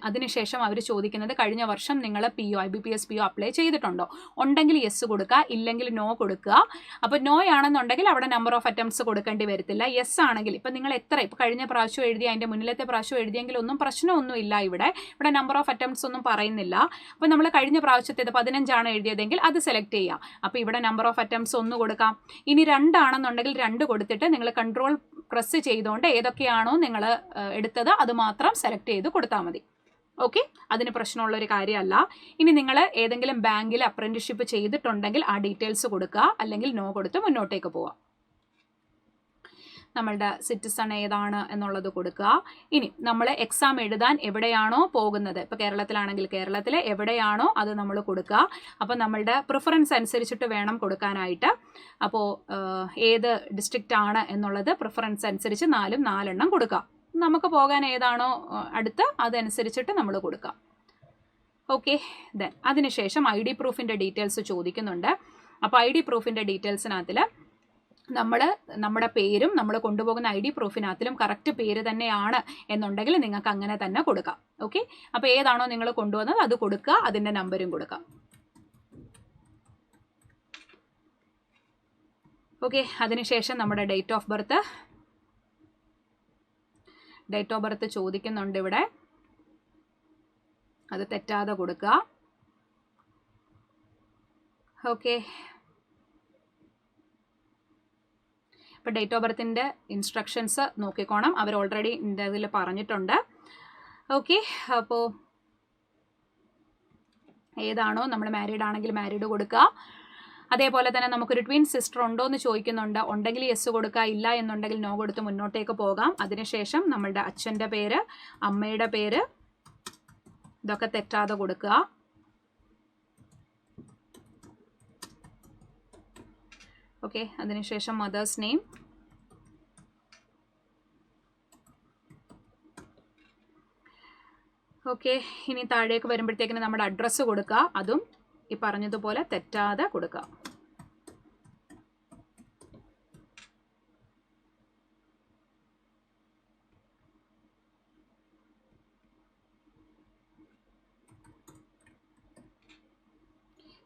അതിനുശേഷം അവർ ചോദിക്കുന്നത് കഴിഞ്ഞ വർഷം നിങ്ങൾ PO IBPS PO അപ്ലൈ ചെയ്തിട്ടുണ്ടോ, ഉണ്ടെങ്കിൽ യെസ് കൊടുക്കുക, ഇല്ലെങ്കിൽ നോ കൊടുക്കുക. അപ്പോൾ നോ ആണെന്നുണ്ടെങ്കിൽ അവിടെ നമ്പർ ഓഫ് അറ്റംപ്റ്റ്സ് കൊടുക്കേണ്ടി വരത്തില്ല. യെസ് ആണെങ്കിൽ ഇപ്പം നിങ്ങൾ ഇപ്പോൾ കഴിഞ്ഞ പ്രാവശ്യം എഴുതി അതിൻ്റെ മുന്നിലത്തെ പ്രാവശ്യം എഴുതിയെങ്കിൽ ഒന്നും പ്രശ്നമൊന്നും ഇല്ല. ഇവിടെ നമ്പർ ഓഫ് അറ്റംപ്റ്റ്സ് ഒന്നും പറയുന്നില്ല. അപ്പോൾ നമ്മൾ കഴിഞ്ഞ പ്രാവശ്യത്തേത് 15 എഴുതിയതെങ്കിൽ അത് സെലക്ട് ചെയ്യാം. അപ്പോൾ ഇവിടെ നമ്പർ ഓഫ് അറ്റംപ്റ്റ്സ് 1 കൊടുക്കാം. ഇനി 2 ആണെന്നുണ്ടെങ്കിൽ 2 കൊടുത്തിട്ട് നിങ്ങൾ കൺട്രോൾ പ്രസ് ചെയ്തുകൊണ്ട് ഏതൊക്കെയാണോ നിങ്ങൾ എടുത്തത് അത് മാത്രം സെലക്ട് ചെയ്ത് കൊടുത്താൽ മതി. ഓക്കെ, അതിന് പ്രശ്നമുള്ളൊരു കാര്യമല്ല. ഇനി നിങ്ങൾ ഏതെങ്കിലും ബാങ്കിൽ അപ്രന്റീസ്ഷിപ്പ് ചെയ്തിട്ടുണ്ടെങ്കിൽ ആ ഡീറ്റെയിൽസ് കൊടുക്കുക, അല്ലെങ്കിൽ നോ കൊടുത്ത് മുന്നോട്ടേക്ക് പോവുക. നമ്മളുടെ സിറ്റിസൺ ഏതാണ് എന്നുള്ളത് കൊടുക്കുക. ഇനി നമ്മൾ എക്സാം എഴുതാൻ എവിടെയാണോ പോകുന്നത്, ഇപ്പോൾ കേരളത്തിലാണെങ്കിൽ കേരളത്തിൽ എവിടെയാണോ അത് നമ്മൾ കൊടുക്കുക. അപ്പോൾ നമ്മളുടെ പ്രിഫറൻസ് അനുസരിച്ചിട്ട് വേണം കൊടുക്കാനായിട്ട്. അപ്പോൾ ഏത് ഡിസ്ട്രിക്റ്റ് ആണ് എന്നുള്ളത് പ്രിഫറൻസ് അനുസരിച്ച് 4 കൊടുക്കുക. നമുക്ക് പോകാൻ ഏതാണോ അടുത്ത് അതനുസരിച്ചിട്ട് നമ്മൾ കൊടുക്കാം. ഓക്കെ, ദെൻ അതിനുശേഷം ID പ്രൂഫിൻ്റെ ഡീറ്റെയിൽസ് ചോദിക്കുന്നുണ്ട്. അപ്പോൾ ID പ്രൂഫിൻ്റെ ഡീറ്റെയിൽസിനകത്തിൽ നമ്മുടെ പേരും നമ്മൾ കൊണ്ടുപോകുന്ന ID പ്രൂഫിനകത്തിലും കറക്റ്റ് പേര് തന്നെയാണ് എന്നുണ്ടെങ്കിൽ നിങ്ങൾക്ക് അങ്ങനെ തന്നെ കൊടുക്കാം. ഓക്കെ, അപ്പോൾ ഏതാണോ നിങ്ങൾ കൊണ്ടുവന്നത് അത് കൊടുക്കുക, അതിൻ്റെ നമ്പരും കൊടുക്കാം. ഓക്കെ, അതിനുശേഷം നമ്മുടെ ഡേറ്റ് ഓഫ് ബർത്ത് ചോദിക്കുന്നുണ്ട്. ഇവിടെ അത് തെറ്റാതെ കൊടുക്കുക. ഓക്കെ, ഇപ്പോൾ ഡേറ്റ് ഓഫ് ബർത്തിൻ്റെ ഇൻസ്ട്രക്ഷൻസ് നോക്കിക്കോണം, അവർ ഓൾറെഡി ഇതിൽ പറഞ്ഞിട്ടുണ്ട്. ഓക്കെ, അപ്പോൾ ഏതാണോ നമ്മൾ മാരീഡ് ആണെങ്കിൽ മാരീഡ് കൊടുക്കുക. അതേപോലെ തന്നെ നമുക്കൊരു ട്വിൻ സിസ്റ്റർ ഉണ്ടോ എന്ന് ചോദിക്കുന്നുണ്ട്. ഉണ്ടെങ്കിൽ യെസ് കൊടുക്കുക, ഇല്ല എന്നുണ്ടെങ്കിൽ നോ കൊടുത്ത് മുന്നോട്ടേക്ക് പോകാം. അതിനുശേഷം നമ്മളുടെ അച്ഛൻ്റെ പേര്, അമ്മയുടെ പേര്, ഇതൊക്കെ തെറ്റാതെ കൊടുക്കുക. ഓക്കെ, അതിനുശേഷം മദേഴ്സ് നെയിം. ഓക്കെ, ഇനി താഴേക്ക് വരുമ്പോഴത്തേക്കിന് നമ്മുടെ അഡ്രസ്സ് കൊടുക്കുക, അതും ഈ പറഞ്ഞതുപോലെ തെറ്റാതെ കൊടുക്കുക.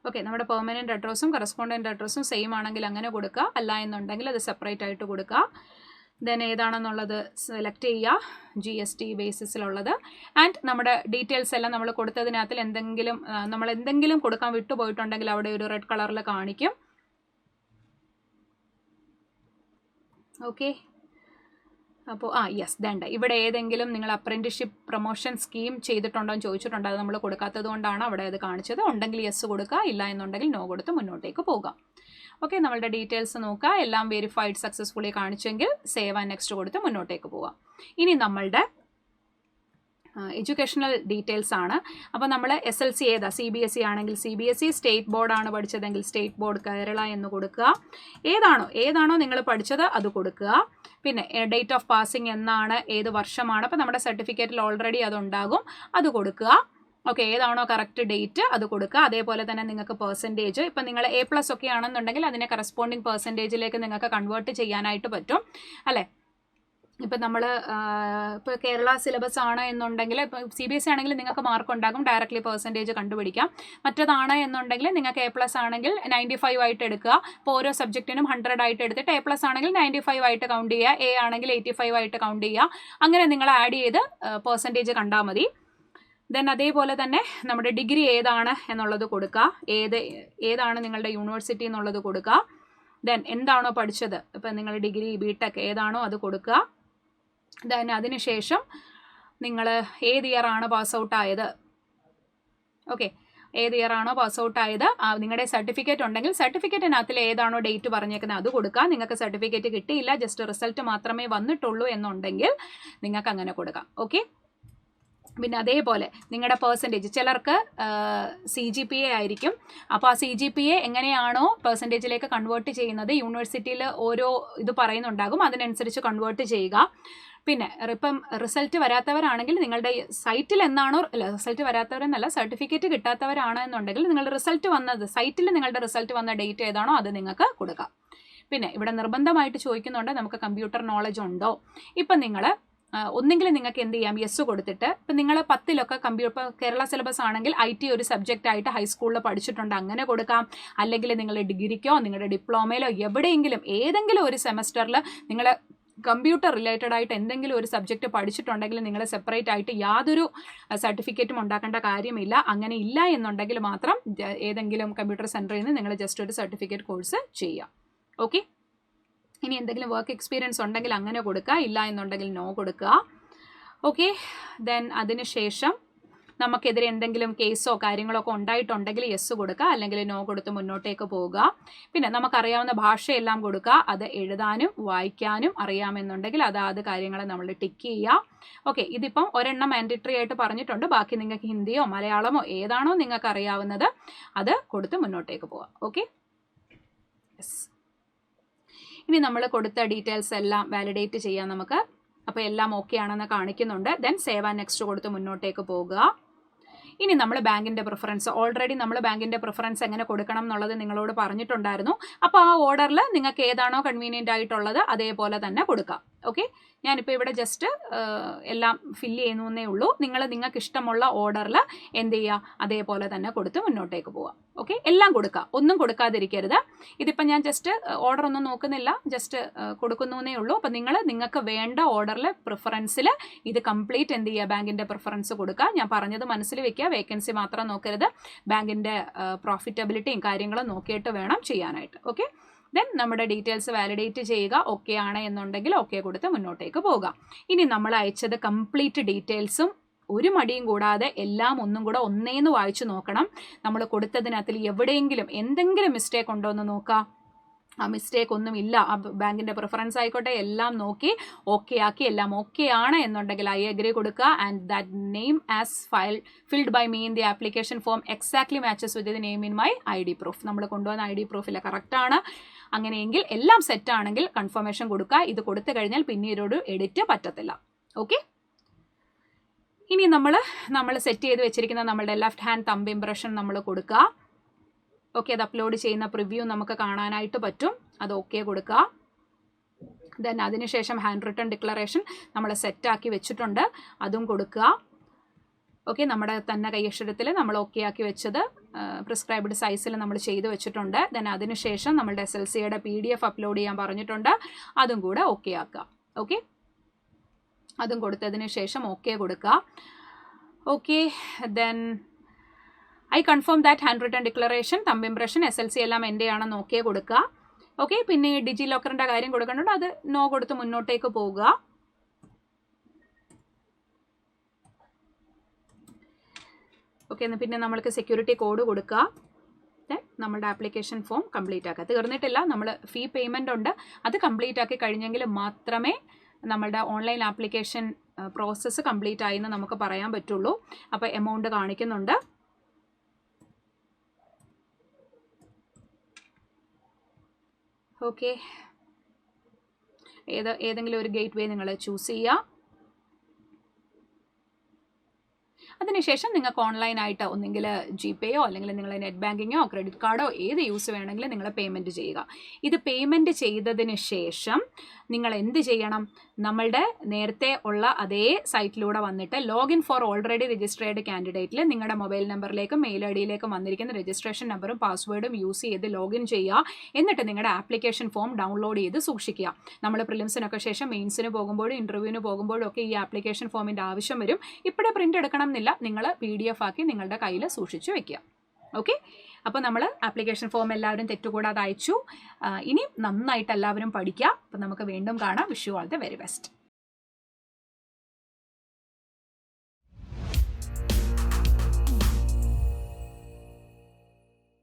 ഓക്കെ, നമ്മുടെ പെർമനൻറ്റ് അഡ്രസ്സും കറസ്പോണ്ടൻറ്റ് അഡ്രസ്സും സെയിം ആണെങ്കിൽ അങ്ങനെ കൊടുക്കുക, അല്ല എന്നുണ്ടെങ്കിൽ അത് സെപ്പറേറ്റ് ആയിട്ട് കൊടുക്കുക. ദെൻ ഏതാണെന്നുള്ളത് സെലക്ട് ചെയ്യുക, GST ബേസിസിലുള്ളത്. ആൻഡ് നമ്മുടെ ഡീറ്റെയിൽസ് എല്ലാം നമ്മൾ കൊടുത്തതിനകത്തിൽ എന്തെങ്കിലും കൊടുക്കാൻ വിട്ടുപോയിട്ടുണ്ടെങ്കിൽ അവിടെ ഒരു റെഡ് കളറിൽ കാണിക്കും. ഓക്കെ, അപ്പോൾ യെസ് ദണ്ട ഇവിടെ ഏതെങ്കിലും നിങ്ങൾ അപ്രന്റീസ്ഷിപ്പ് പ്രൊമോഷൻ സ്കീം ചെയ്തിട്ടുണ്ടോ എന്ന് ചോദിച്ചിട്ടുണ്ട്. അത് നമ്മൾ കൊടുക്കാത്തത് കൊണ്ടാണ് അവിടെ അത് കാണിച്ചത്. ഉണ്ടെങ്കിൽ യെസ് കൊടുക്കുക, ഇല്ല എന്നുണ്ടെങ്കിൽ നോ കൊടുത്ത് മുന്നോട്ടേക്ക് പോകാം. ഓക്കെ, നമ്മളുടെ ഡീറ്റെയിൽസ് നോക്കുക, എല്ലാം വെരിഫൈഡ് സക്സസ്ഫുള്ളി കാണിച്ചെങ്കിൽ സേവ് ആൻഡ് നെക്സ്റ്റ് കൊടുത്ത് മുന്നോട്ടേക്ക് പോവാം. ഇനി നമ്മളുടെ എഡ്യൂക്കേഷണൽ ഡീറ്റെയിൽസ് ആണ്. അപ്പോൾ നമ്മൾ SLC ഏതാ, CBSE ആണെങ്കിൽ CBSE, സ്റ്റേറ്റ് ബോർഡാണ് പഠിച്ചതെങ്കിൽ സ്റ്റേറ്റ് ബോർഡ് കേരള എന്ന് കൊടുക്കുക. ഏതാണോ നിങ്ങൾ പഠിച്ചത് അത് കൊടുക്കുക. പിന്നെ ഡേറ്റ് ഓഫ് പാസിംഗ് എന്നാണ്, ഏത് വർഷമാണ്, അപ്പോൾ നമ്മുടെ സർട്ടിഫിക്കറ്റിൽ ഓൾറെഡി അതുണ്ടാകും, അത് കൊടുക്കുക. ഓക്കെ, ഏതാണോ കറക്റ്റ് ഡേറ്റ് അത് കൊടുക്കുക. അതേപോലെ തന്നെ നിങ്ങൾക്ക് പെർസെൻറ്റേജ്, ഇപ്പം നിങ്ങൾ A+ ഒക്കെ ആണെന്നുണ്ടെങ്കിൽ അതിനെ കറസ്പോണ്ടിങ് പെർസെൻറ്റേജിലേക്ക് നിങ്ങൾക്ക് കൺവേർട്ട് ചെയ്യാനായിട്ട് പറ്റും അല്ലേ. ഇപ്പം നമ്മൾ ഇപ്പോൾ കേരള സിലബസ് ആണ് എന്നുണ്ടെങ്കിൽ, ഇപ്പോൾ CBSE ആണെങ്കിൽ നിങ്ങൾക്ക് മാർക്ക് ഉണ്ടാകും, ഡയറക്റ്റ്ലി പെർസെൻറ്റേജ് കണ്ടുപിടിക്കാം. മറ്റതാണ് എന്നുണ്ടെങ്കിൽ നിങ്ങൾക്ക് A+ ആണെങ്കിൽ 95 ആയിട്ട് എടുക്കുക. ഇപ്പോൾ ഓരോ സബ്ജക്റ്റിനും 100 ആയിട്ട് എടുത്തിട്ട് A+ ആണെങ്കിൽ 95 ആയിട്ട് കൗണ്ട് ചെയ്യുക, A ആണെങ്കിൽ 85 ആയിട്ട് കൗണ്ട് ചെയ്യുക. അങ്ങനെ നിങ്ങൾ ആഡ് ചെയ്ത് പെർസെൻറ്റേജ് കണ്ടാൽ മതി. ദെൻ അതേപോലെ തന്നെ നമ്മുടെ ഡിഗ്രി ഏതാണ് എന്നുള്ളത് കൊടുക്കുക, ഏതാണ് നിങ്ങളുടെ യൂണിവേഴ്സിറ്റി എന്നുള്ളത് കൊടുക്കുക. ദെൻ എന്താണോ പഠിച്ചത്, ഇപ്പം നിങ്ങൾ ഡിഗ്രി BTech ഏതാണോ അത് കൊടുക്കുക. ദെൻ അതിനുശേഷം നിങ്ങൾ ഏത് ഇയർ ആണ് പാസ് ഔട്ട് ആയത്, ഓക്കെ, ഏത് ഇയർ ആണോ പാസ് ഔട്ട് ആയത്, നിങ്ങളുടെ സർട്ടിഫിക്കറ്റ് ഉണ്ടെങ്കിൽ സർട്ടിഫിക്കറ്റിനകത്തിൽ ഏതാണോ ഡേറ്റ് പറഞ്ഞേക്കുന്നത് അത് കൊടുക്കുക. നിങ്ങൾക്ക് സർട്ടിഫിക്കറ്റ് കിട്ടിയില്ല, ജസ്റ്റ് റിസൾട്ട് മാത്രമേ വന്നിട്ടുള്ളൂ എന്നുണ്ടെങ്കിൽ നിങ്ങൾക്ക് അങ്ങനെ കൊടുക്കാം. ഓക്കെ, പിന്നെ അതേപോലെ നിങ്ങളുടെ പെർസെൻറ്റേജ്, ചിലർക്ക് CGPA ആയിരിക്കും. അപ്പോൾ ആ CGPA എങ്ങനെയാണോ പെർസെൻറ്റേജിലേക്ക് കൺവേർട്ട് ചെയ്യുന്നത്, യൂണിവേഴ്സിറ്റിയിൽ ഓരോ ഇത് പറയുന്നുണ്ടാകും, അതിനനുസരിച്ച് കൺവേർട്ട് ചെയ്യുക. പിന്നെ ഇപ്പം റിസൾട്ട് വരാത്തവരാണെങ്കിൽ നിങ്ങളുടെ സൈറ്റിൽ എന്നാണോ, അല്ല റിസൾട്ട് വരാത്തവരെന്നല്ല, സർട്ടിഫിക്കറ്റ് കിട്ടാത്തവരാണെന്നുണ്ടെങ്കിൽ നിങ്ങളുടെ റിസൾട്ട് വന്നത്, സൈറ്റിൽ നിങ്ങളുടെ റിസൾട്ട് വന്ന ഡേറ്റ് ഏതാണോ അത് നിങ്ങൾക്ക് കൊടുക്കാം. പിന്നെ ഇവിടെ നിർബന്ധമായിട്ട് ചോദിക്കുന്നുണ്ട് നമുക്ക് കമ്പ്യൂട്ടർ നോളജ് ഉണ്ടോ. ഇപ്പം നിങ്ങൾ ഒന്നെങ്കിൽ നിങ്ങൾക്ക് എന്ത് ചെയ്യാം, യെസ് കൊടുത്തിട്ട്, ഇപ്പം നിങ്ങൾ 10ലൊക്കെ കമ്പ്യൂട്ടർ കേരള സിലബസ് ആണെങ്കിൽ IT ഒരു സബ്ജക്റ്റ് ആയിട്ട് ഹൈസ്കൂളിൽ പഠിച്ചിട്ടുണ്ട്, അങ്ങനെ കൊടുക്കാം. അല്ലെങ്കിൽ നിങ്ങൾ ഡിഗ്രിക്കോ നിങ്ങളുടെ ഡിപ്ലോമയിലോ എവിടെയെങ്കിലും ഏതെങ്കിലും ഒരു സെമസ്റ്ററിൽ നിങ്ങൾ കമ്പ്യൂട്ടർ റിലേറ്റഡ് ആയിട്ട് എന്തെങ്കിലും ഒരു സബ്ജക്റ്റ് പഠിച്ചിട്ടുണ്ടെങ്കിൽ നിങ്ങൾ സെപ്പറേറ്റ് ആയിട്ട് യാതൊരു സർട്ടിഫിക്കറ്റും ഉണ്ടാക്കേണ്ട കാര്യമില്ല. അങ്ങനെ ഇല്ല എന്നുണ്ടെങ്കിൽ മാത്രം ഏതെങ്കിലും കമ്പ്യൂട്ടർ സെൻറ്ററിൽ നിന്ന് നിങ്ങൾ ജസ്റ്റ് ഒരു സർട്ടിഫിക്കറ്റ് കോഴ്സ് ചെയ്യുക. ഓക്കെ, ഇനി എന്തെങ്കിലും വർക്ക് എക്സ്പീരിയൻസ് ഉണ്ടെങ്കിൽ അങ്ങനെ കൊടുക്കുക, ഇല്ല എന്നുണ്ടെങ്കിൽ നോ കൊടുക്കുക. ഓക്കെ, ദെൻ അതിനുശേഷം നമുക്കെതിരെ എന്തെങ്കിലും കേസോ കാര്യങ്ങളോ ഒക്കെ ഉണ്ടായിട്ടുണ്ടെങ്കിൽ യെസ് കൊടുക്കുക, അല്ലെങ്കിൽ നോ കൊടുത്ത് മുന്നോട്ടേക്ക് പോവുക. പിന്നെ നമുക്കറിയാവുന്ന ഭാഷയെല്ലാം കൊടുക്കുക, അത് എഴുതാനും വായിക്കാനും അറിയാമെന്നുണ്ടെങ്കിൽ അതാത് കാര്യങ്ങൾ നമ്മൾ ടിക്ക് ചെയ്യുക. ഓക്കെ, ഇതിപ്പം ഒരെണ്ണം മാൻഡേറ്ററി ആയിട്ട് പറഞ്ഞിട്ടുണ്ട്, ബാക്കി നിങ്ങൾക്ക് ഹിന്ദിയോ മലയാളമോ ഏതാണോ നിങ്ങൾക്ക് അറിയാവുന്നത് അത് കൊടുത്ത് മുന്നോട്ടേക്ക് പോവുക. Okay, yes. ഇനി നമ്മൾ കൊടുത്ത ഡീറ്റെയിൽസ് എല്ലാം വാലിഡേറ്റ് ചെയ്യാം നമുക്ക്. അപ്പോൾ എല്ലാം ഓക്കെ ആണെന്ന് കാണിക്കുന്നുണ്ട്. ദെൻ സേവ് ആൻഡ് നെക്സ്റ്റ് കൊടുത്ത് മുന്നോട്ടേക്ക് പോകുക. ഇനി നമ്മൾ ബാങ്കിൻ്റെ പ്രിഫറൻസ്, ഓൾറെഡി നമ്മൾ ബാങ്കിൻ്റെ പ്രിഫറൻസ് എങ്ങനെ കൊടുക്കണം എന്നുള്ളത് നിങ്ങളോട് പറഞ്ഞിട്ടുണ്ടായിരുന്നു. അപ്പോൾ ആ ഓർഡറിൽ നിങ്ങൾക്ക് ഏതാണോ കൺവീനിയൻ്റ് ആയിട്ടുള്ളത് അതേപോലെ തന്നെ കൊടുക്കാം. ഓക്കെ, ഞാനിപ്പോൾ ഇവിടെ ജസ്റ്റ് എല്ലാം ഫില്ല് ചെയ്യുന്നേ ഉള്ളൂ. നിങ്ങൾക്ക് ഇഷ്ടമുള്ള ഓർഡറിൽ എന്ത് ചെയ്യുക, അതേപോലെ തന്നെ കൊടുത്ത് മുന്നോട്ടേക്ക് പോവാം. ഓക്കെ, എല്ലാം കൊടുക്കുക, ഒന്നും കൊടുക്കാതിരിക്കരുത്. ഇതിപ്പോൾ ഞാൻ ജസ്റ്റ് ഓർഡർ ഒന്നും നോക്കുന്നില്ല, ജസ്റ്റ് കൊടുക്കുന്നേ ഉള്ളൂ. അപ്പോൾ നിങ്ങൾക്ക് വേണ്ട ഓർഡറിൽ പ്രിഫറൻസിൽ ഇത് കംപ്ലീറ്റ് എന്ത് ചെയ്യുക, ബാങ്കിൻ്റെ പ്രിഫറൻസ് കൊടുക്കുക. ഞാൻ പറഞ്ഞത് മനസ്സിൽ വെക്കുക, വേക്കൻസി മാത്രം നോക്കരുത്, ബാങ്കിൻ്റെ പ്രോഫിറ്റബിലിറ്റിയും കാര്യങ്ങളും നോക്കിയിട്ട് വേണം ചെയ്യാനായിട്ട്. ഓക്കെ, ദെൻ നമ്മുടെ ഡീറ്റെയിൽസ് വാലിഡേറ്റ് ചെയ്യുക. ഓക്കെ ആണ് എന്നുണ്ടെങ്കിൽ ഓക്കെ കൊടുത്ത് മുന്നോട്ടേക്ക് പോകുക. ഇനി നമ്മൾ അയച്ചത് കംപ്ലീറ്റ് ഡീറ്റെയിൽസും ഒരു മടിയും കൂടാതെ എല്ലാം ഒന്നും കൂടെ ഒന്നേന്ന് വായിച്ചു നോക്കണം. നമ്മൾ കൊടുത്തതിനകത്തിൽ എവിടെയെങ്കിലും എന്തെങ്കിലും മിസ്റ്റേക്ക് ഉണ്ടോ എന്ന് നോക്കുക. ആ മിസ്റ്റേക്ക് ഒന്നും ഇല്ല, ആ ബാങ്കിൻ്റെ പ്രിഫറൻസ് ആയിക്കോട്ടെ എല്ലാം നോക്കി ഓക്കെ ആക്കി, എല്ലാം ഓക്കെ ആണ് എന്നുണ്ടെങ്കിൽ ഐ അഗ്രി കൊടുക്കുക. And that name as filled by me in the application form exactly matches with the name in my ID proof. നമ്മൾ കൊണ്ടുവന്ന ID പ്രൂഫില്ല, കറക്റ്റാണ്. അങ്ങനെയെങ്കിൽ എല്ലാം സെറ്റ് ആണെങ്കിൽ കൺഫർമേഷൻ കൊടുക്കുക. ഇത് കൊടുത്തു കഴിഞ്ഞാൽ പിന്നീട് എഡിറ്റ് പറ്റത്തില്ല. ഓക്കെ, ഇനി നമ്മൾ സെറ്റ് ചെയ്ത് വെച്ചിരിക്കുന്ന നമ്മളുടെ ലെഫ്റ്റ് ഹാൻഡ് തമ്പ് ഇംപ്രഷൻ നമ്മൾ കൊടുക്കുക. ഓക്കെ, അത് അപ്ലോഡ് ചെയ്യുന്ന പ്രിവ്യൂ നമുക്ക് കാണാനായിട്ട് പറ്റും, അത് ഓക്കെ കൊടുക്കുക. ദെൻ അതിനുശേഷം ഹാൻഡ് റിട്ടൺ ഡിക്ലറേഷൻ നമ്മൾ സെറ്റാക്കി വെച്ചിട്ടുണ്ട്, അതും കൊടുക്കുക. ഓക്കെ, നമ്മുടെ തന്നെ കൈയക്ഷരത്തിൽ നമ്മൾ ഓക്കെ ആക്കി വെച്ചത് പ്രിസ്ക്രൈബ്ഡ് സൈസിൽ നമ്മൾ ചെയ്ത് വെച്ചിട്ടുണ്ട്. ദെൻ അതിനുശേഷം നമ്മളുടെ SLCയുടെ PDF അപ്ലോഡ് ചെയ്യാൻ പറഞ്ഞിട്ടുണ്ട്, അതും കൂടെ ഓക്കെ ആക്കുക. ഓക്കെ, അതും കൊടുത്തതിന് ശേഷം ഓക്കെ കൊടുക്കുക. Okay, then I confirm that hand written declaration, thumb impression, SLC എല്ലാം എൻ്റെ ആണെന്ന് ഓക്കെ കൊടുക്കുക. ഓക്കെ, പിന്നെ ഡിജി ലോക്കറിൻ്റെ കാര്യം കൊടുക്കുന്നുണ്ട്, അത് നോ കൊടുത്ത് മുന്നോട്ടേക്ക് പോവുക. ഓക്കെ, പിന്നെ നമ്മൾക്ക് സെക്യൂരിറ്റി കോഡ് കൊടുക്കുക. നമ്മളുടെ ആപ്ലിക്കേഷൻ ഫോം കംപ്ലീറ്റ് ആക്കുക. തീർന്നിട്ടില്ല, നമ്മൾ ഫീ പേയ്മെൻ്റ് ഉണ്ട്, അത് കംപ്ലീറ്റ് ആക്കി കഴിഞ്ഞെങ്കിൽ മാത്രമേ നമ്മളുടെ ഓൺലൈൻ ആപ്ലിക്കേഷൻ പ്രോസസ്സ് കംപ്ലീറ്റ് ആയി എന്ന് നമുക്ക് പറയാൻ പറ്റുള്ളൂ. അപ്പോൾ എമൗണ്ട് കാണിക്കുന്നുണ്ട്. ഓക്കെ, ഏതെങ്കിലും ഒരു ഗേറ്റ് വേ നിങ്ങൾ ചൂസ് ചെയ്യുക. അതിനുശേഷം നിങ്ങൾക്ക് ഓൺലൈനായിട്ട് ഒന്നെങ്കിൽ GPayയോ അല്ലെങ്കിൽ നിങ്ങൾ നെറ്റ് ബാങ്കിങ്ങോ ക്രെഡിറ്റ് കാർഡോ ഏത് യൂസ് വേണമെങ്കിലും നിങ്ങൾ പേയ്മെൻറ്റ് ചെയ്യുക. ഇത് പേയ്മെൻറ്റ് ചെയ്തതിന് ശേഷം നിങ്ങൾ എന്ത് ചെയ്യണം, നമ്മളുടെ നേരത്തെ ഉള്ള അതേ സൈറ്റിലൂടെ വന്നിട്ട് ലോഗിൻ ഫോർ ഓൾറെഡി രജിസ്ട്രേഡ് കാൻഡിഡേറ്റിൽ നിങ്ങളുടെ മൊബൈൽ നമ്പറിലേക്കും മെയിൽ IDയിലേക്കും വന്നിരിക്കുന്ന രജിസ്ട്രേഷൻ നമ്പറും പാസ്വേഡും യൂസ് ചെയ്ത് ലോഗിൻ ചെയ്യുക. എന്നിട്ട് നിങ്ങളുടെ ആപ്ലിക്കേഷൻ ഫോം ഡൗൺലോഡ് ചെയ്ത് സൂക്ഷിക്കുക. നമ്മൾ പ്രിലിംസിനൊക്കെ ശേഷം മെയിൻസിന് പോകുമ്പോഴും ഇൻ്റർവ്യൂവിന് പോകുമ്പോഴും ഒക്കെ ഈ ആപ്ലിക്കേഷൻ ഫോമിൻ്റെ ആവശ്യം വരും. ഇപ്പോഴേ പ്രിൻ്റ് എടുക്കണം എന്നില്ല, നിങ്ങൾ PDF ആക്കി നിങ്ങളുടെ കയ്യിൽ സൂക്ഷിച്ച് വെക്കുക. ഓക്കെ, അപ്പോൾ നമ്മൾ ആപ്ലിക്കേഷൻ ഫോം എല്ലാവരും തെറ്റുകൂടാതെ അയച്ചു. ഇനി നന്നായിട്ട് എല്ലാവരും പഠിക്കുക. അപ്പോൾ നമുക്ക് വീണ്ടും കാണാം. Wish you all the very best.